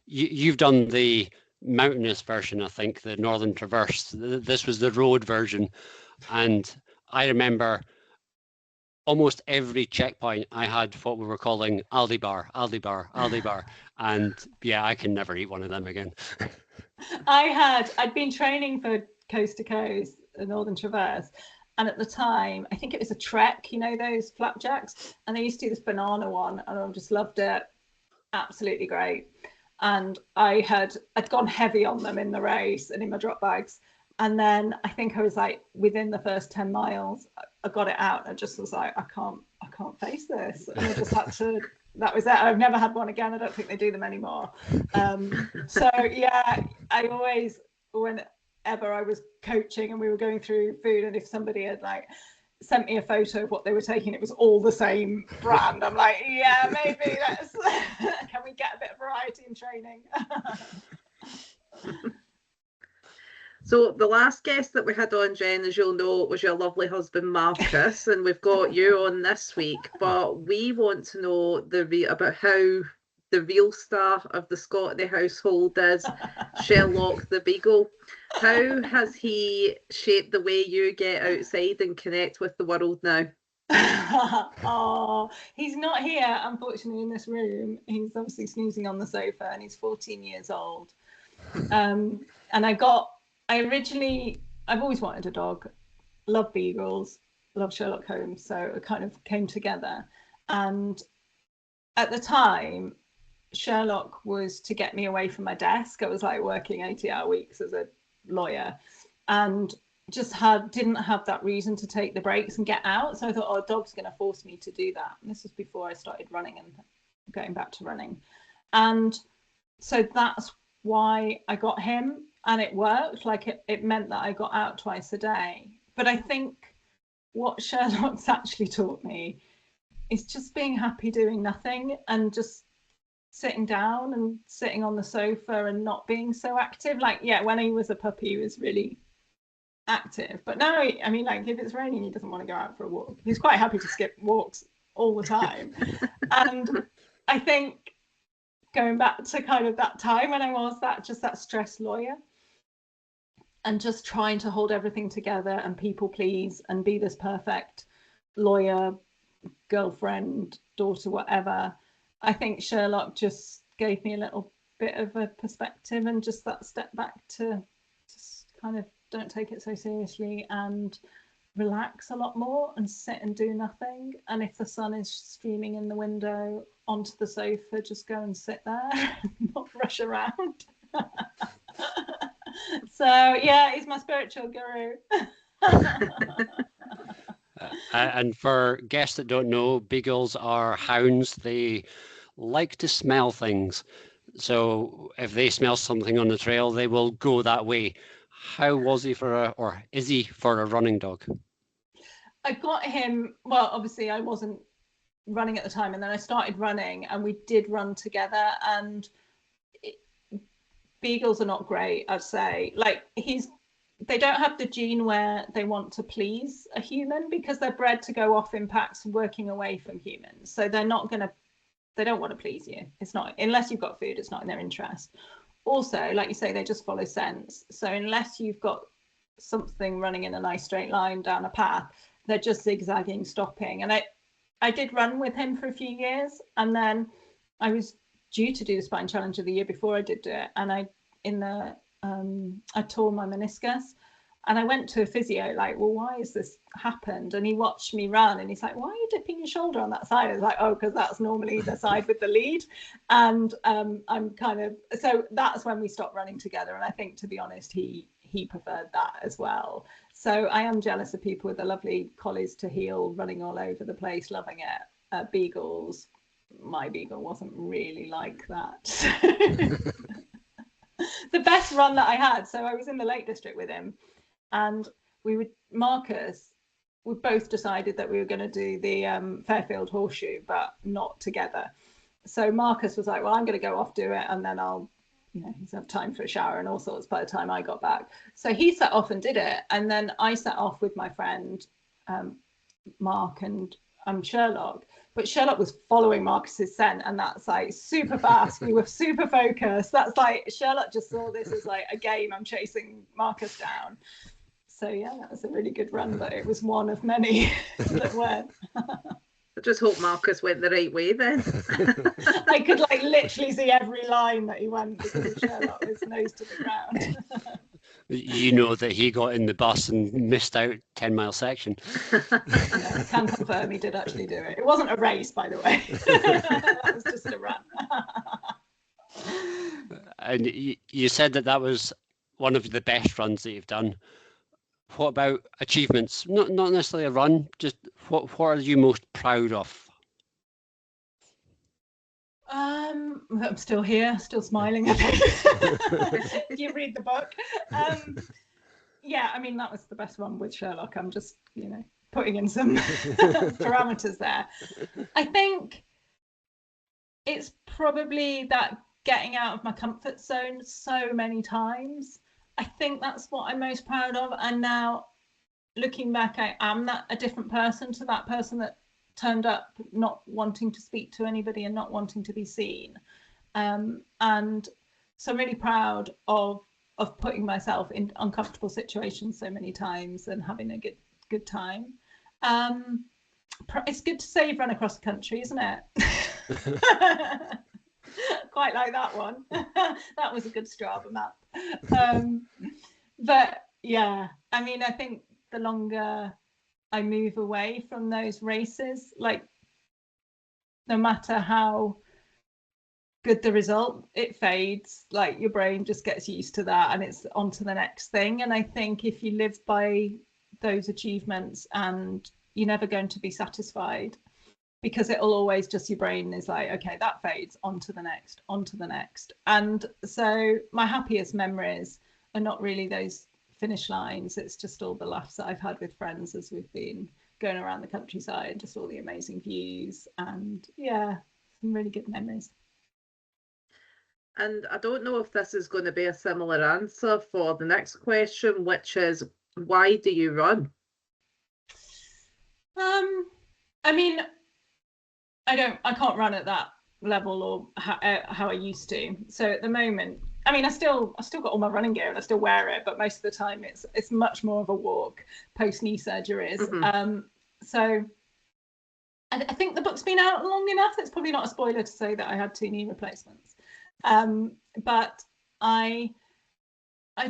you've done the mountainous version, I think, the Northern Traverse. This was the road version, and I remember almost every checkpoint I had what we were calling Aldi bar, Aldi bar, Aldi bar, and yeah, I can never eat one of them again. I'd been training for Coast to Coast, the Northern Traverse, and at the time, I think it was a Trek, you know, those flapjacks, and they used to do this banana one, and I just loved it. Absolutely great. And I'd gone heavy on them in the race and in my drop bags. And then I think I was, like, within the first 10 miles, I got it out, and I just was like, I can't face this. And I just had to, that was it. I've never had one again. I don't think they do them anymore. So yeah, I always, whenever I was coaching and we were going through food, and if somebody had, like, sent me a photo of what they were taking, it was all the same brand, I'm like, yeah, maybe let's can we get a bit of variety in training? So the last guest that we had on, Jen, as you'll know, was your lovely husband Marcus, and we've got you on this week. But we want to know about how the real star of the Scotney household is Sherlock the Beagle. How has he shaped the way you get outside and connect with the world now? Oh, he's not here, unfortunately, in this room. He's obviously snoozing on the sofa, and he's 14 years old. And I've always wanted a dog, love beagles, love Sherlock Holmes, so it kind of came together. And at the time, Sherlock was to get me away from my desk. I was, like, working 80-hour weeks as a lawyer, and just didn't have that reason to take the breaks and get out. So I thought, oh, a dog's going to force me to do that. And this was before I started running and going back to running. And so that's why I got him, and it worked. Like it meant that I got out twice a day. But I think what Sherlock's actually taught me is just being happy doing nothing and just sitting down and sitting on the sofa and not being so active. Like, yeah, when he was a puppy, he was really active, but now, I mean, like, if it's raining, he doesn't want to go out for a walk. He's quite happy to skip walks all the time. And I think going back to kind of that time when I was that stressed lawyer and just trying to hold everything together and people please and be this perfect lawyer, girlfriend, daughter, whatever, I think Sherlock just gave me a little bit of a perspective and just that step back to just kind of don't take it so seriously and relax a lot more and sit and do nothing. And if the sun is streaming in the window onto the sofa, just go and sit there and not rush around. So yeah, he's my spiritual guru. And for guests that don't know, beagles are hounds. They like to smell things. So if they smell something on the trail, they will go that way. How was he or is he for a running dog? I got him, well, obviously I wasn't running at the time, and then I started running and we did run together, and beagles are not great, I'd say. Like, they don't have the gene where they want to please a human because they're bred to go off in packs working away from humans. So they don't want to please you. It's not, unless you've got food, it's not in their interest. Also, like you say, they just follow scents. So unless you've got something running in a nice straight line down a path, they're just zigzagging, stopping. And I did run with him for a few years, and then I was due to do the Spine Challenge of the year before I did do it, and I tore my meniscus, and I went to a physio like, well, why has this happened? And he watched me run and he's like, why are you dipping your shoulder on that side? I was like, oh, because that's normally the side with the lead. And I'm kind of, so that's when we stopped running together. And I think, to be honest, he preferred that as well. So I am jealous of people with the lovely collies to heel running all over the place, loving it. Beagles, my beagle wasn't really like that. The best run that I had, so I was in the Lake District with him, and Marcus, we both decided that we were going to do the Fairfield Horseshoe, but not together. So Marcus was like, well, I'm going to go off, do it, and then I'll, he's have time for a shower and all sorts by the time I got back. So he set off and did it, and then I set off with my friend Mark and Sherlock. But Sherlock was following Marcus's scent, and that's like super fast. We were super focused. That's like, Sherlock just saw this as like a game. I'm chasing Marcus down. So yeah, that was a really good run, but it was one of many that weren't. I just hope Marcus went the right way then. I could like literally see every line that he went because Sherlock was nose to the ground. You know that he got in the bus and missed out 10-mile section. Yeah, I can confirm he did actually do it. It wasn't a race, by the way. That was just a run. And you said that was one of the best runs that you've done. What about achievements? Not necessarily a run, just what are you most proud of? I'm still here, still smiling, I think. If you read the book. Yeah, I mean, that was the best one with Sherlock. I'm just, putting in some parameters there. I think it's probably that getting out of my comfort zone so many times. I think that's what I'm most proud of. And now looking back, I am a different person to that person that turned up not wanting to speak to anybody and not wanting to be seen. And so I'm really proud of putting myself in uncomfortable situations so many times and having a good time. It's good to say you've run across the country, isn't it? Quite like that one. That was a good Strava map. But yeah, I mean, I think the longer I move away from those races, like, no matter how good the result, it fades. Like your brain just gets used to that and it's on to the next thing. And I think if you live by those achievements, and you're never going to be satisfied, because it'll always just, your brain is like, okay, that fades, on to the next, on to the next. And so my happiest memories are not really those finish lines, it's just all the laughs that I've had with friends as we've been going around the countryside, just all the amazing views, and yeah, some really good memories. And I don't know if this is going to be a similar answer for the next question, which is, why do you run? I mean, I can't run at that level or how I used to. So at the moment, I mean, I still got all my running gear and I still wear it, but most of the time it's much more of a walk post knee surgeries. So I think the book's been out long enough. It's probably not a spoiler to say that I had 2 knee replacements. But I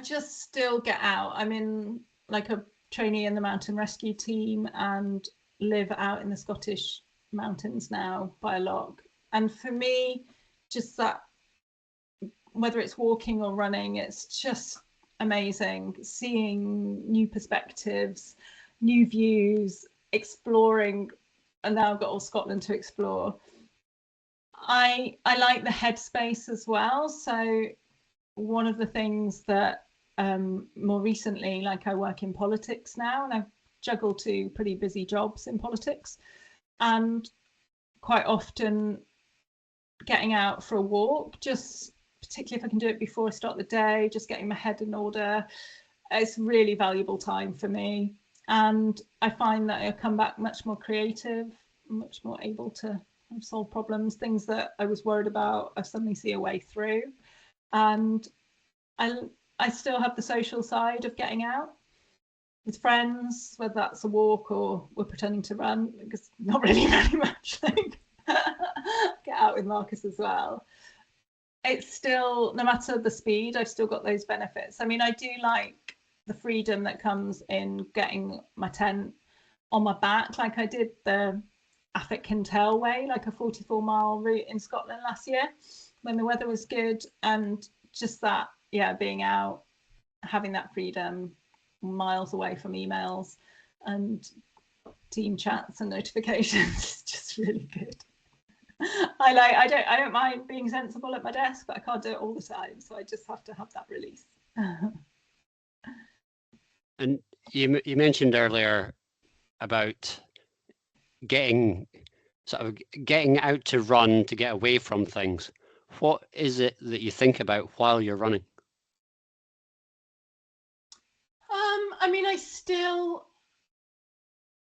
just still get out. I'm in like a trainee in the mountain rescue team and live out in the Scottish mountains now by a loch. And for me, just that, whether it's walking or running, it's just amazing. Seeing new perspectives, new views, exploring, and now I've got all Scotland to explore. I like the headspace as well. So one of the things that more recently, like I work in politics now, and I juggle 2 pretty busy jobs in politics, and quite often getting out for a walk, just particularly if I can do it before I start the day, just getting my head in order, it's really valuable time for me. And I find that I come back much more creative, much more able to solve problems, things that I was worried about, I suddenly see a way through. And I still have the social side of getting out with friends, whether that's a walk or we're pretending to run, because not really very much. Like, get out with Marcus as well. It's still, no matter the speed, I've still got those benefits. I mean, I do like the freedom that comes in getting my tent on my back. Like I did the Affit Kintel Way, like a 44-mile route in Scotland last year when the weather was good, and just that, yeah, being out, having that freedom, miles away from emails and team chats and notifications is just really good. I don't mind being sensible at my desk, but I can't do it all the time, so I just have to have that release. And you mentioned earlier about getting out to run to get away from things. What is it that you think about while you're running? I mean, I still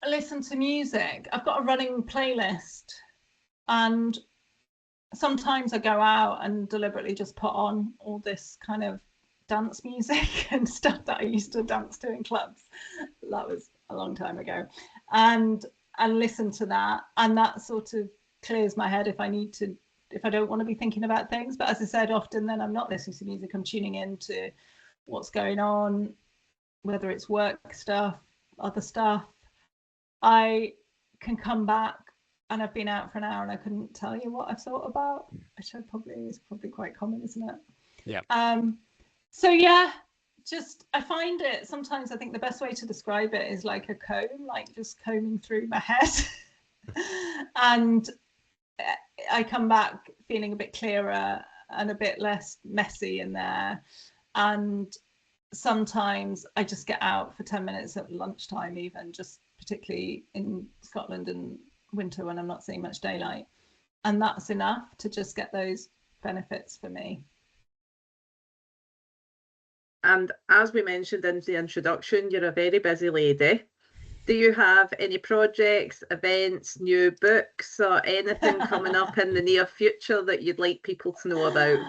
listen to music. I've got a running playlist, and sometimes I go out and deliberately just put on all this kind of dance music and stuff that I used to dance to in clubs. That was a long time ago. And listen to that, and that sort of clears my head if I don't want to be thinking about things. But as I said, often then I'm not listening to music, I'm tuning into what's going on, whether it's work stuff, other stuff. I can come back and I've been out for an hour and I couldn't tell you what I've thought about, which is probably quite common, isn't it? Yeah. So yeah, just I find it sometimes, I think the best way to describe it is like a comb, like just combing through my head. And I come back feeling a bit clearer and a bit less messy in there. And sometimes I just get out for 10 minutes at lunchtime, even, just particularly in Scotland in winter when I'm not seeing much daylight. And that's enough to just get those benefits for me. And as we mentioned in the introduction, you're a very busy lady. Do you have any projects, events, new books, or anything coming up in the near future that you'd like people to know about?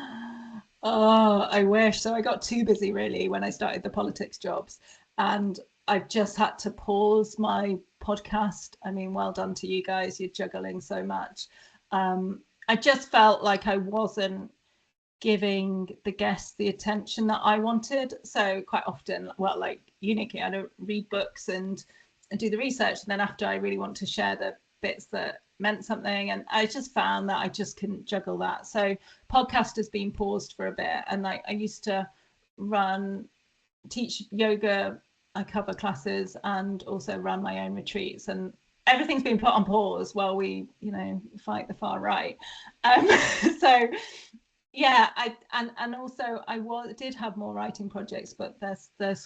Oh, I wish. So I got too busy really when I started the politics jobs, and I've just had to pause my podcast. I mean, well done to you guys. You're juggling so much. I just felt like I wasn't giving the guests the attention that I wanted. So quite often, well, like you, Nikki, I don't read books and do the research, and then after I really want to share the bits that meant something, and I just found that I just couldn't juggle that. So podcast has been paused for a bit, and like I used to teach yoga, I cover classes, and also run my own retreats, and everything's been put on pause while we, you know, fight the far right. So yeah, and also I did have more writing projects, but they're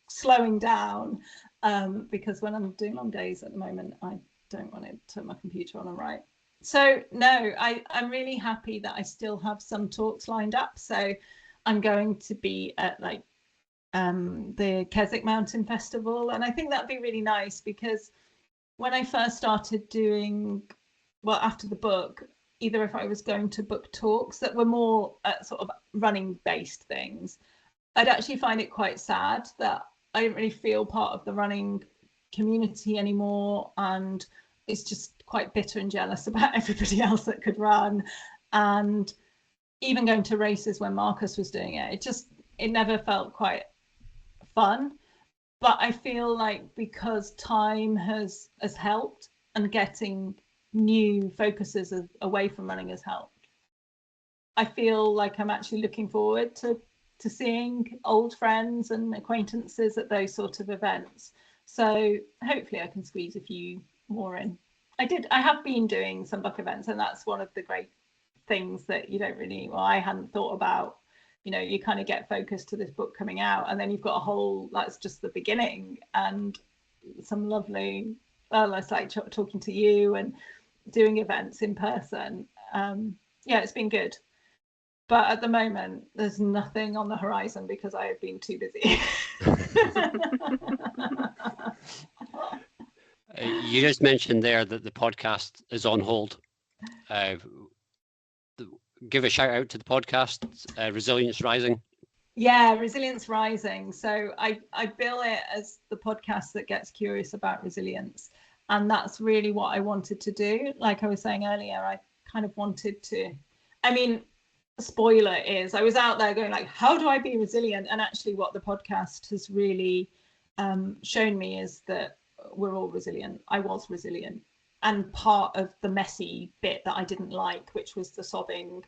slowing down because when I'm doing long days at the moment, I don't want to turn my computer on and write. So no, I'm really happy that I still have some talks lined up. So I'm going to be at like the Keswick Mountain Festival, and I think that'd be really nice, because when I first started doing, well, after the book, either if I was going to book talks that were more sort of running based things, I'd actually find it quite sad that I didn't really feel part of the running community anymore, and it's just quite bitter and jealous about everybody else that could run. And even going to races when Marcus was doing it, it never felt quite fun. But I feel like because time has helped, and getting new focuses away from running has helped, I feel like I'm actually looking forward to seeing old friends and acquaintances at those sort of events. So hopefully I can squeeze a few more in. I have been doing some book events, and that's one of the great things that you don't really, well, I hadn't thought about. You know, you kind of get focused to this book coming out, and then you've got a whole, that's just the beginning, and some lovely, well, it's like talking to you and doing events in person. Yeah, it's been good. But at the moment, there's nothing on the horizon because I have been too busy. You just mentioned there that the podcast is on hold. Give a shout out to the podcast, Resilience Rising. Yeah, Resilience Rising. So I bill it as the podcast that gets curious about resilience. And that's really what I wanted to do. Like I was saying earlier, I kind of wanted to, I mean, spoiler is I was out there going like, how do I be resilient? And actually what the podcast has really shown me is that we're all resilient. I was resilient. And part of the messy bit that I didn't like, which was the sobbing,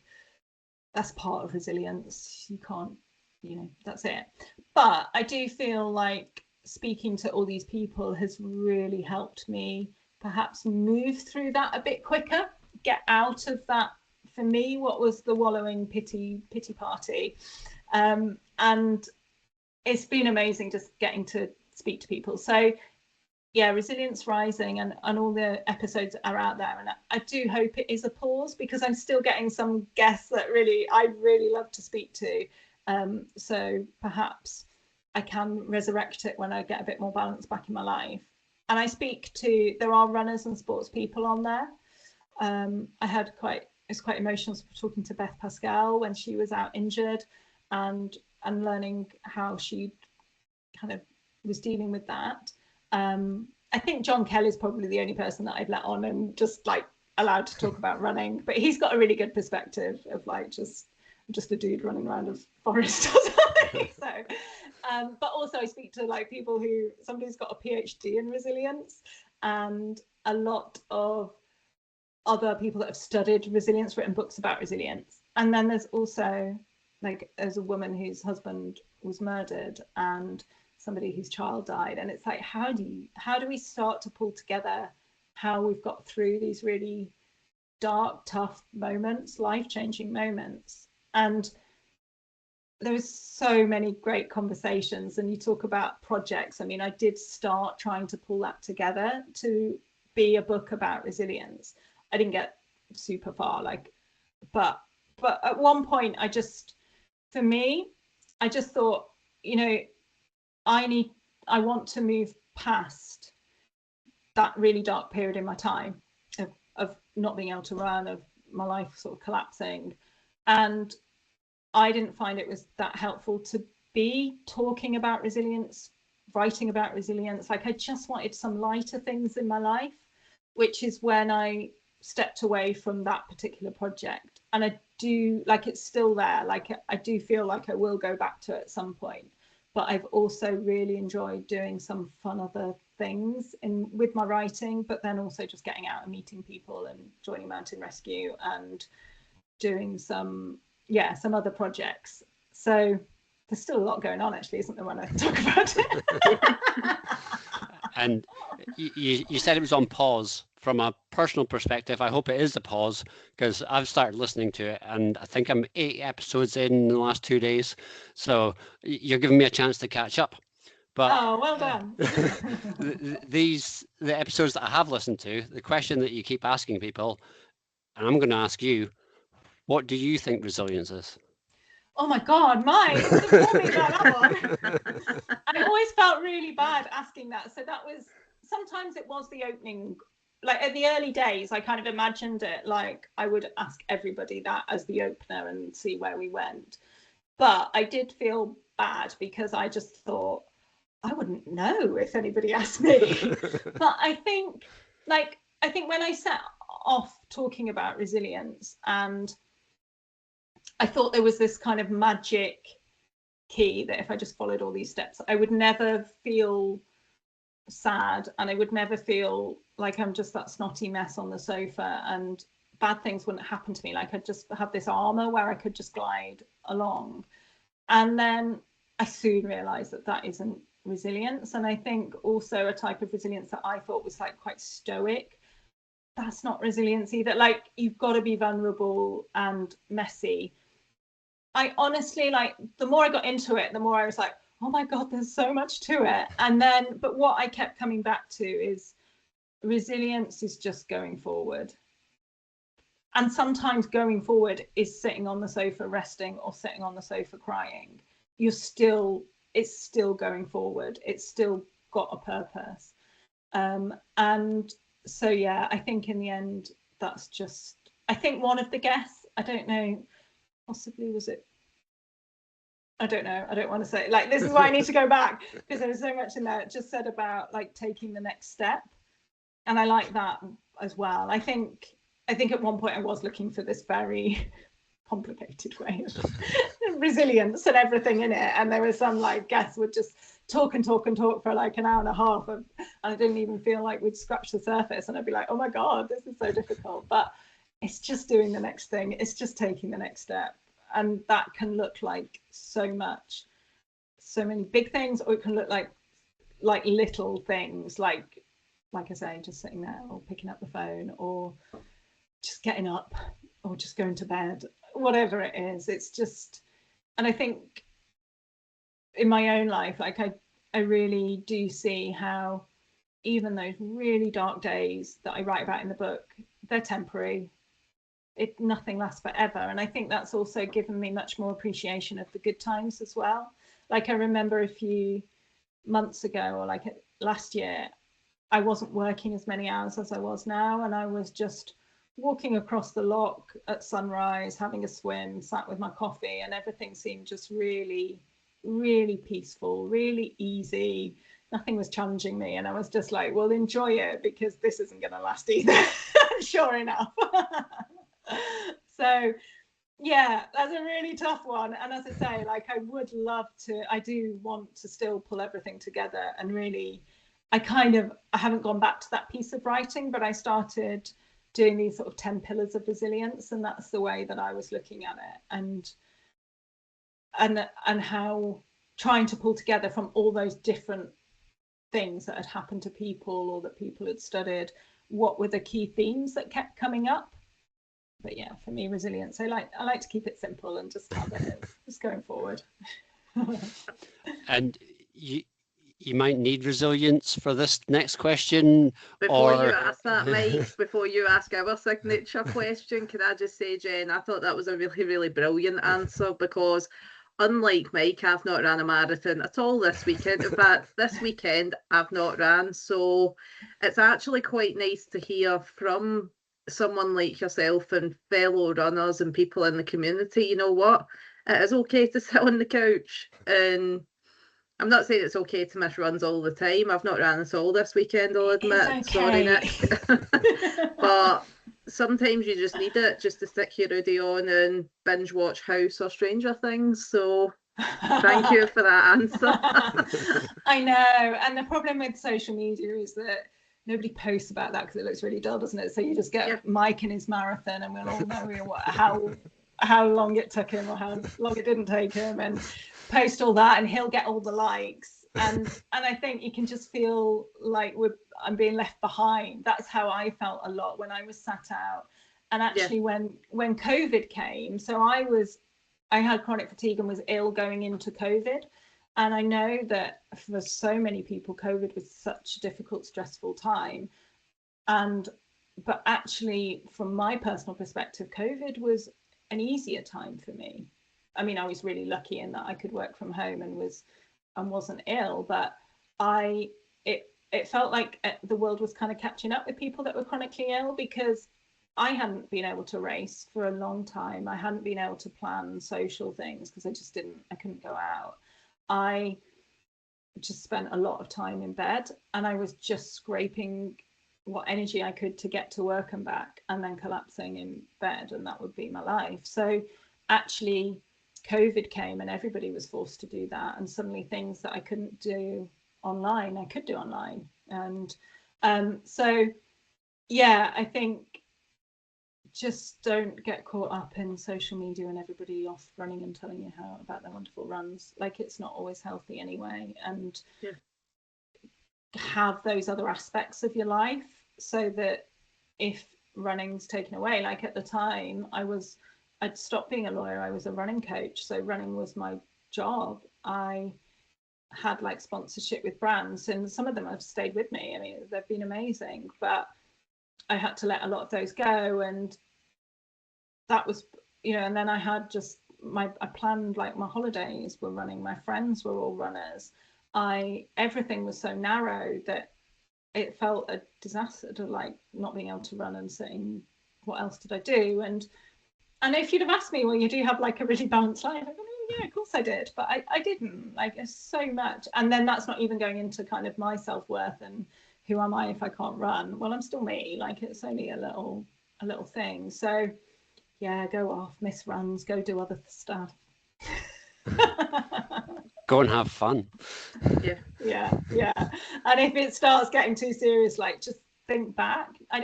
that's part of resilience. You can't, you know, that's it. But I do feel like speaking to all these people has really helped me perhaps move through that a bit quicker, get out of that, for me, what was the wallowing pity party. And it's been amazing just getting to speak to people. So yeah, Resilience Rising and all the episodes are out there, and I do hope it is a pause, because I'm still getting some guests that I really love to speak to. So perhaps I can resurrect it when I get a bit more balance back in my life. And I there are runners and sports people on there. It's quite emotional talking to Beth Pascal when she was out injured, and learning how she kind of was dealing with that. I think John Kelly is probably the only person that I'd let on and just like allowed to talk about running, but he's got a really good perspective of like just a dude running around a forest or something. So, but also I speak to like people somebody's got a PhD in resilience, and a lot of other people that have studied resilience, written books about resilience. And then there's also there's a woman whose husband was murdered and somebody whose child died, and it's like, how do we start to pull together how we've got through these really dark, tough moments, life-changing moments. And there was so many great conversations, and you talk about projects. I mean, I did start trying to pull that together to be a book about resilience. I didn't get super far, but at one point I just thought, you know, I want to move past that really dark period in my time of not being able to run, of my life sort of collapsing. And I didn't find it was that helpful to be talking about resilience, writing about resilience. Like, I just wanted some lighter things in my life, which is when I stepped away from that particular project. And I do, like, it's still there. Like, I do feel like I will go back to it at some point. But I've also really enjoyed doing some fun other things with my writing, but then also just getting out and meeting people and joining Mountain Rescue and doing some other projects. So there's still a lot going on, actually, isn't there, when I talk about it? And you said it was on pause. From a personal perspective, I hope it is a pause, because I've started listening to it and I think I'm 8 episodes in the last 2 days. So you're giving me a chance to catch up. But oh, well done. the episodes that I have listened to, the question that you keep asking people, and I'm going to ask you, what do you think resilience is? Oh my God, Mike, that one. I always felt really bad asking that. So sometimes it was the opening. Like in the early days, I kind of imagined it like I would ask everybody that as the opener and see where we went. But I did feel bad because I just thought, I wouldn't know if anybody asked me. But I think when I set off talking about resilience, and I thought there was this kind of magic key that if I just followed all these steps, I would never feel sad, and I would never feel like I'm just that snotty mess on the sofa, and bad things wouldn't happen to me. Like I'd just have this armor where I could just glide along. And then I soon realized that isn't resilience. And I think also a type of resilience that I thought was like quite stoic, that's not resilience either. Like you've got to be vulnerable and messy. I honestly, like, the more I got into it, the more I was like, oh my God, there's so much to it. And then, but what I kept coming back to is resilience is just going forward. And sometimes going forward is sitting on the sofa resting or sitting on the sofa crying. It's still going forward. It's still got a purpose. And so, yeah, I think in the end, that's just, I think one of the guests, I don't know, possibly was it, I don't know, I don't want to say, like, this is why I need to go back, because there was so much in there. It just said about like taking the next step. And I like that as well. I think at one point I was looking for this very complicated way of resilience and everything in it. And there was some like guests would just talk for like an hour and a half. And I didn't even feel like we'd scratch the surface. And I'd be like, oh my God, this is so difficult. But it's just doing the next thing. It's just taking the next step. And that can look like so many big things, or it can look like little things, like I say, just sitting there or picking up the phone or just getting up or just going to bed, whatever it is. It's just, and I think in my own life, like I really do see how even those really dark days that I write about in the book, they're temporary. Nothing lasts forever. And I think that's also given me much more appreciation of the good times as well. Like I remember a few months ago, or like last year, I wasn't working as many hours as I was now, and I was just walking across the loch at sunrise, having a swim, sat with my coffee, and everything seemed just really, really peaceful, really easy. Nothing was challenging me, and I was just like, well, enjoy it, because this isn't going to last either. Sure enough. So yeah, that's a really tough one. And as I say, like I do want to still pull everything together, and really I haven't gone back to that piece of writing, but I started doing these sort of 10 pillars of resilience, and that's the way that I was looking at it, and how trying to pull together from all those different things that had happened to people or that people had studied, what were the key themes that kept coming up. But yeah, for me, resilience, I like to keep it simple and just have it just going forward. And you might need resilience for this next question. Before you ask that, Mike, before you ask our signature question, can I just say, Jen, I thought that was a really, really brilliant answer, because unlike Mike, I've not ran a marathon at all this weekend. In fact, this weekend I've not ran. So it's actually quite nice to hear from someone like yourself and fellow runners and people in the community, you know what, it is okay to sit on the couch. And I'm not saying it's okay to miss runs all the time. I've not ran at all this weekend, I'll admit. Okay. Sorry, Nick. But sometimes you just need it just to stick your hoodie on and binge watch House or Stranger Things. So Thank you for that answer. I know. And the problem with social media is that nobody posts about that because it looks really dull, doesn't it? So you just get Mike in his marathon and we'll all know how long it took him or how long it didn't take him, and post all that and he'll get all the likes. And I think you can just feel like I'm being left behind. That's how I felt a lot when I was sat out. And actually when COVID came, so I had chronic fatigue and was ill going into COVID. And I know that for so many people, COVID was such a difficult, stressful time. But actually, from my personal perspective, COVID was an easier time for me. I mean, I was really lucky in that I could work from home and wasn't ill, but it felt like the world was kind of catching up with people that were chronically ill, because I hadn't been able to race for a long time. I hadn't been able to plan social things because I couldn't go out. I just spent a lot of time in bed, and I was just scraping what energy I could to get to work and back, and then collapsing in bed, and that would be my life. So actually COVID came and everybody was forced to do that, and suddenly things that I couldn't do online, I could do online. And so yeah, I think just don't get caught up in social media and everybody off running and telling you how about their wonderful runs. Like, it's not always healthy anyway. And have those other aspects of your life, so that if running's taken away, like at the time I'd stopped being a lawyer, I was a running coach, so running was my job. I had like sponsorship with brands, and some of them have stayed with me. I mean, they've been amazing, but I had to let a lot of those go. And that was, and then I had I planned, like, my holidays were running, my friends were all runners. Everything was so narrow that it felt a disaster to, like, not being able to run and saying, what else did I do? And if you'd have asked me, well, you do have like a really balanced life, I'd go, yeah, of course I did, but I didn't. Like, it's so much. And then that's not even going into kind of my self-worth and who am I if I can't run? Well, I'm still me. Like, it's only a little thing. So yeah, go off, miss runs, go do other stuff. Go and have fun. Yeah. And if it starts getting too serious, like, just think back. I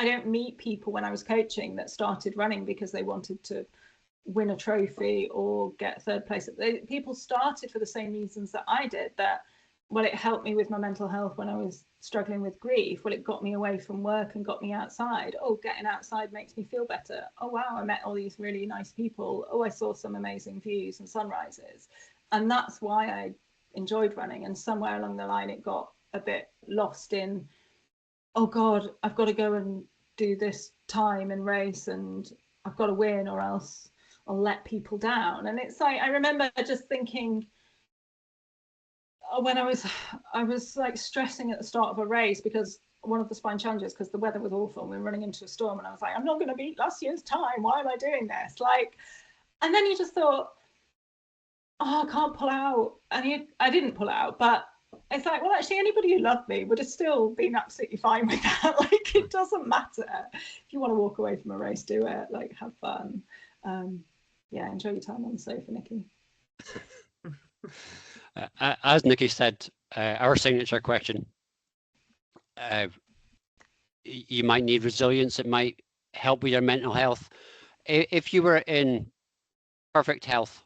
don't meet people when I was coaching that started running because they wanted to win a trophy or get third place. People started for the same reasons that I did. That, well, it helped me with my mental health when I was struggling with grief. Well, it got me away from work and got me outside. Oh, getting outside makes me feel better. Oh, wow, I met all these really nice people. Oh, I saw some amazing views and sunrises. And that's why I enjoyed running. And somewhere along the line, it got a bit lost in, oh God, I've got to go and do this time and race, and I've got to win or else I'll let people down. And it's like, I remember just thinking, when I was like stressing at the start of a race because one of the spine challenges, because the weather was awful and we were running into a storm, and I was like, I'm not going to beat last year's time. Why am I doing this? Like, and then you just thought, oh, I can't pull out. And I didn't pull out, but it's like, well, actually, anybody who loved me would have still been absolutely fine with that. Like, it doesn't matter. If you want to walk away from a race, do it. Like, have fun. Yeah, enjoy your time on the sofa, Nikki. As Nikki said, our signature question, you might need resilience. It might help with your mental health. If you were in perfect health,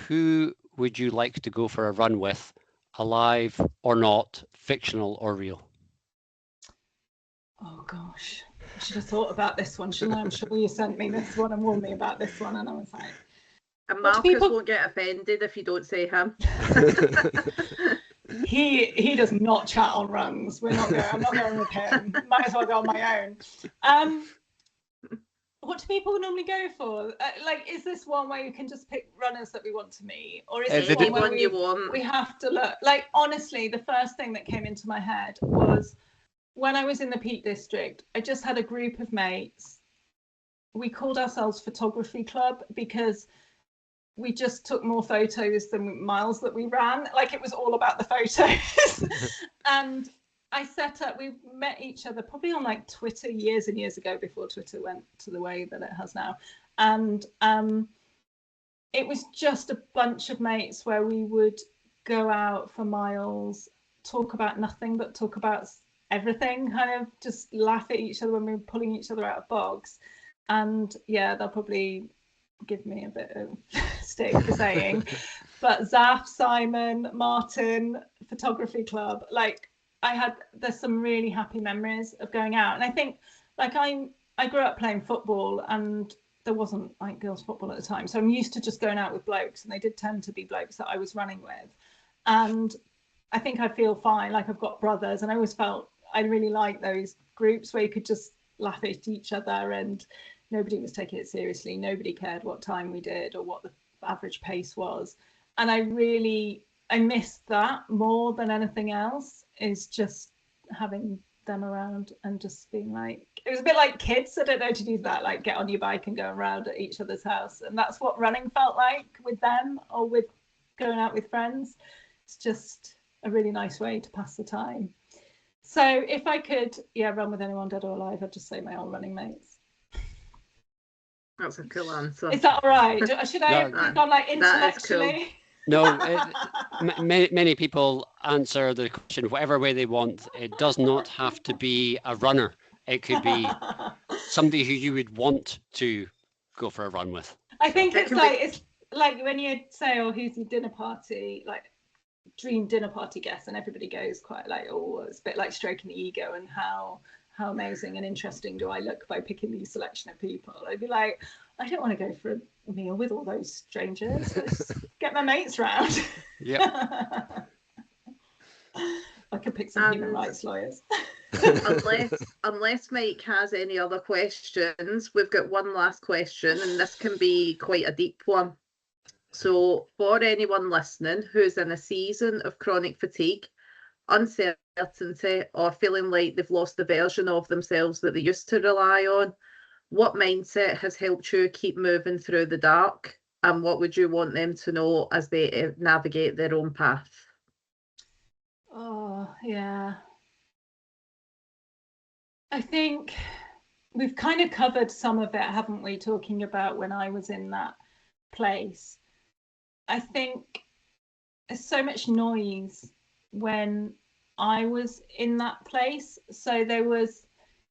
who would you like to go for a run with, alive or not, fictional or real? Oh gosh, I should have thought about this one, shouldn't I? I'm sure you sent me this one and warned me about this one, and I was like, and Marcus won't get offended if you don't say him. He does not chat on runs. I'm not going with him. Might as well go on my own. What do people normally go for? Like, is this one where you can just pick runners that we want to meet, or is it one where we have to look? Like, honestly, the first thing that came into my head was when I was in the Peak District. I just had a group of mates. We called ourselves Photography Club because we just took more photos than miles that we ran. Like, it was all about the photos. And I set up, we met each other probably on like Twitter years and years ago, before Twitter went to the way that it has now. And it was just a bunch of mates where we would go out for miles, talk about nothing but talk about everything, kind of just laugh at each other when we were pulling each other out of bogs. And yeah, they'll probably give me a bit of stick for saying, but Zaf, Simon, Martin, photography club, like there's some really happy memories of going out. And I think like I grew up playing football, and there wasn't like girls football at the time, so I'm used to just going out with blokes, and they did tend to be blokes that I was running with. And I think I feel fine, like I've got brothers, and I always felt I really like those groups where you could just laugh at each other and nobody was taking it seriously, nobody cared what time we did or what the average pace was. And I missed that more than anything else, is just having them around and just being like, it was a bit like kids, I don't know, to do that, like get on your bike and go around at each other's house. And that's what running felt like with them, or with going out with friends. It's just a really nice way to pass the time. So if I could run with anyone dead or alive, I'd just say my old running mates. That's a cool answer. Is that all right? Should I have gone like intellectually? No, many people answer the question whatever way they want. It does not have to be a runner. It could be somebody who you would want to go for a run with. I think it's like when you say, oh, who's your dinner party, like dream dinner party guest, and everybody goes quite like, oh, it's a bit like stroking the ego, and how amazing and interesting do I look by picking these selection of people. I'd be like, I don't want to go for a meal with all those strangers. Let's get my mates round. Yeah. I could pick some human rights lawyers. unless Mike has any other questions, we've got one last question, and this can be quite a deep one. So for anyone listening who's in a season of chronic fatigue, uncertainty, or feeling like they've lost the version of themselves that they used to rely on, what mindset has helped you keep moving through the dark, and what would you want them to know as they navigate their own path? Oh, yeah. I think we've kind of covered some of it, haven't we, talking about when I was in that place. I think there's so much noise when I was in that place. So there was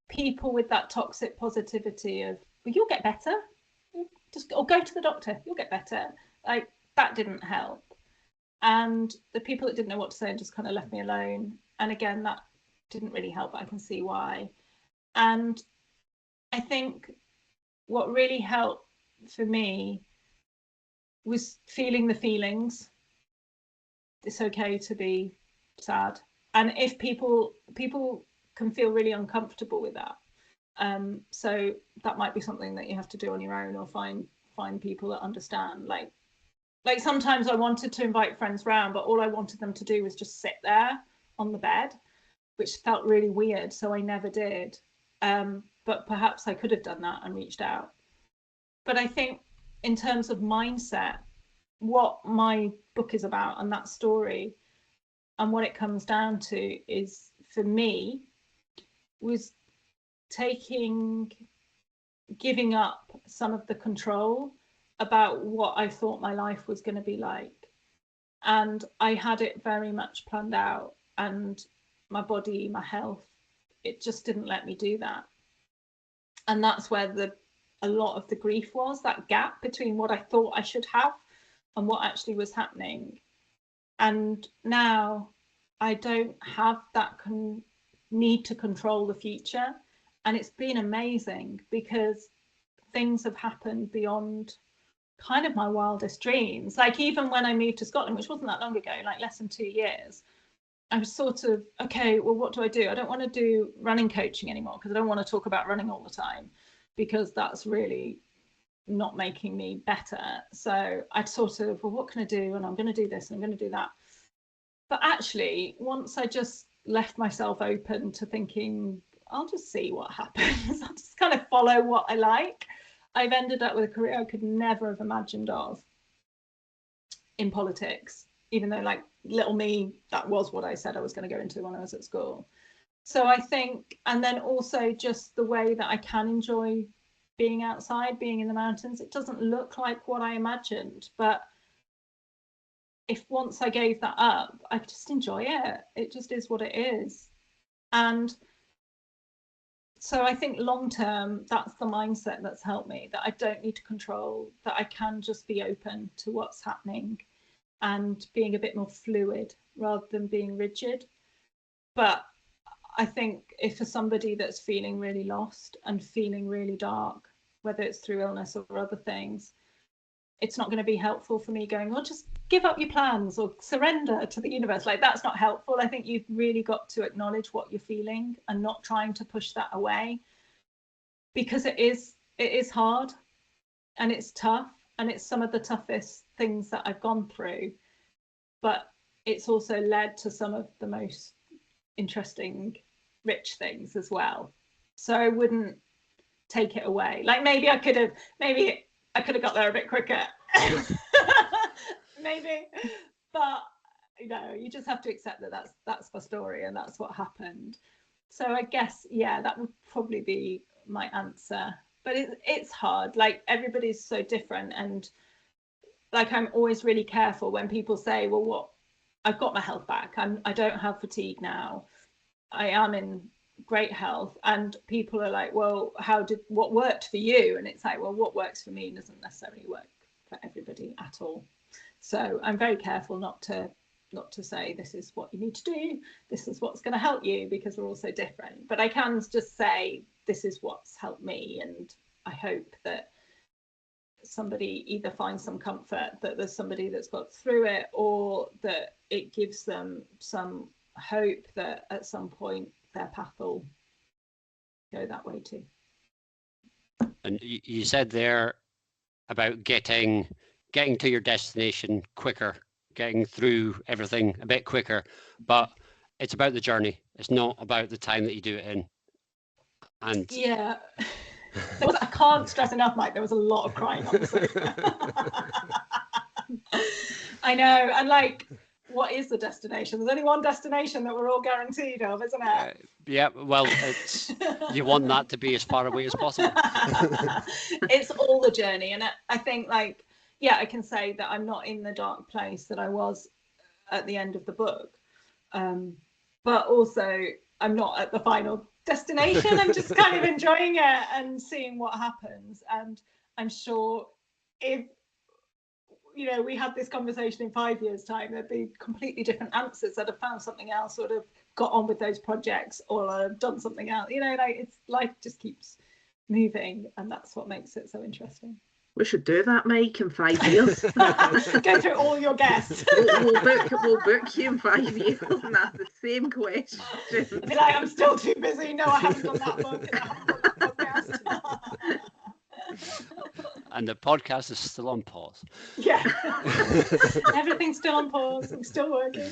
people with that toxic positivity of, well, you'll get better, or go to the doctor, you'll get better. Like, that didn't help. And the people that didn't know what to say just kind of left me alone. And again, that didn't really help, but I can see why. And I think what really helped for me was feeling the feelings. It's okay to be sad. And if people can feel really uncomfortable with that. So that might be something that you have to do on your own, or find people that understand. Like sometimes I wanted to invite friends round, but all I wanted them to do was just sit there on the bed, which felt really weird. So I never did. But perhaps I could have done that and reached out. But I think in terms of mindset, what my book is about, and that story, and what it comes down to is, for me, was giving up some of the control about what I thought my life was going to be like. And I had it very much planned out, and my body, my health, it just didn't let me do that. And that's where a lot of the grief was, that gap between what I thought I should have and what actually was happening. And now I don't have that need to control the future. And it's been amazing, because things have happened beyond kind of my wildest dreams. Like even when I moved to Scotland, which wasn't that long ago, like less than 2 years, I was sort of, okay, well, what do? I don't want to do running coaching anymore, because I don't want to talk about running all the time, because that's really not making me better. So I'd sort of, well, what can I do? And I'm going to do this and I'm going to do that. But actually, once I just left myself open to thinking, I'll just see what happens, I'll just kind of follow what I like, I've ended up with a career I could never have imagined of in politics, even though, like, little me, that was what I said I was going to go into when I was at school. So I think, and then also just the way that I can enjoy being outside, being in the mountains. It doesn't look like what I imagined, but if once I gave that up, I just enjoy it. It just is what it is. And so I think long term, that's the mindset that's helped me, that I don't need to control, that I can just be open to what's happening and being a bit more fluid rather than being rigid. But I think if for somebody that's feeling really lost and feeling really dark, whether it's through illness or other things, it's not going to be helpful for me going, well, just give up your plans or surrender to the universe. Like, that's not helpful. I think you've really got to acknowledge what you're feeling and not trying to push that away, because it is hard and it's tough, and it's some of the toughest things that I've gone through, but it's also led to some of the most interesting, rich things as well. So I wouldn't take it away. Like, maybe I could have got there a bit quicker. Maybe, but you know, you just have to accept that that's the story and that's what happened. So I guess, yeah, that would probably be my answer. But it's hard. Like, everybody's so different, and like, I'm always really careful when people say, well, what, I've got my health back, I don't have fatigue now, I am in great health, and people are like, well, what worked for you? And it's like, well, what works for me doesn't necessarily work for everybody at all. So I'm very careful not to say this is what you need to do, this is what's going to help you, because we're all so different. But I can just say this is what's helped me, and I hope that somebody either finds some comfort that there's somebody that's got through it, or that it gives them some hope that at some point their path will go that way too. And you said there about getting to your destination quicker, getting through everything a bit quicker, but it's about the journey. It's not about the time that you do it in. And yeah, I can't stress enough, Mike, there was a lot of crying on the sofa. I know, and like, what is the destination? There's only one destination that we're all guaranteed of, isn't it? Yeah, well, it's you want that to be as far away as possible. It's all the journey, and I think, like, yeah, I can say that I'm not in the dark place that I was at the end of the book, but also I'm not at the final destination. I'm just kind of enjoying it and seeing what happens. And I'm sure if, you know, we had this conversation in 5 years' time, there'd be completely different answers. I'd have found something else, or have got on with those projects, or have done something else. You know, like, it's, life just keeps moving, and that's what makes it so interesting. We should do that, Mike, in 5 years. Go through all your guests. We'll book you in 5 years and ask the same question. I'd be like, I'm still too busy. No, I haven't done that book, and I haven't done that podcast. And the podcast is still on pause. Yeah. Everything's still on pause. I'm still working.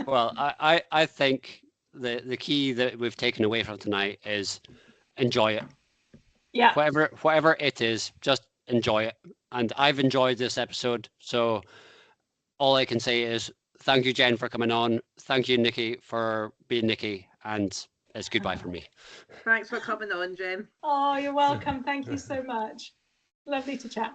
Well, I think the key that we've taken away from tonight is enjoy it. Yeah. Whatever it is, just enjoy it. And I've enjoyed this episode. So all I can say is thank you, Jen, for coming on. Thank you, Nikki, for being Nikki. And it's goodbye for me. Thanks for coming on, Jen. Oh, you're welcome. Thank you so much. Lovely to chat.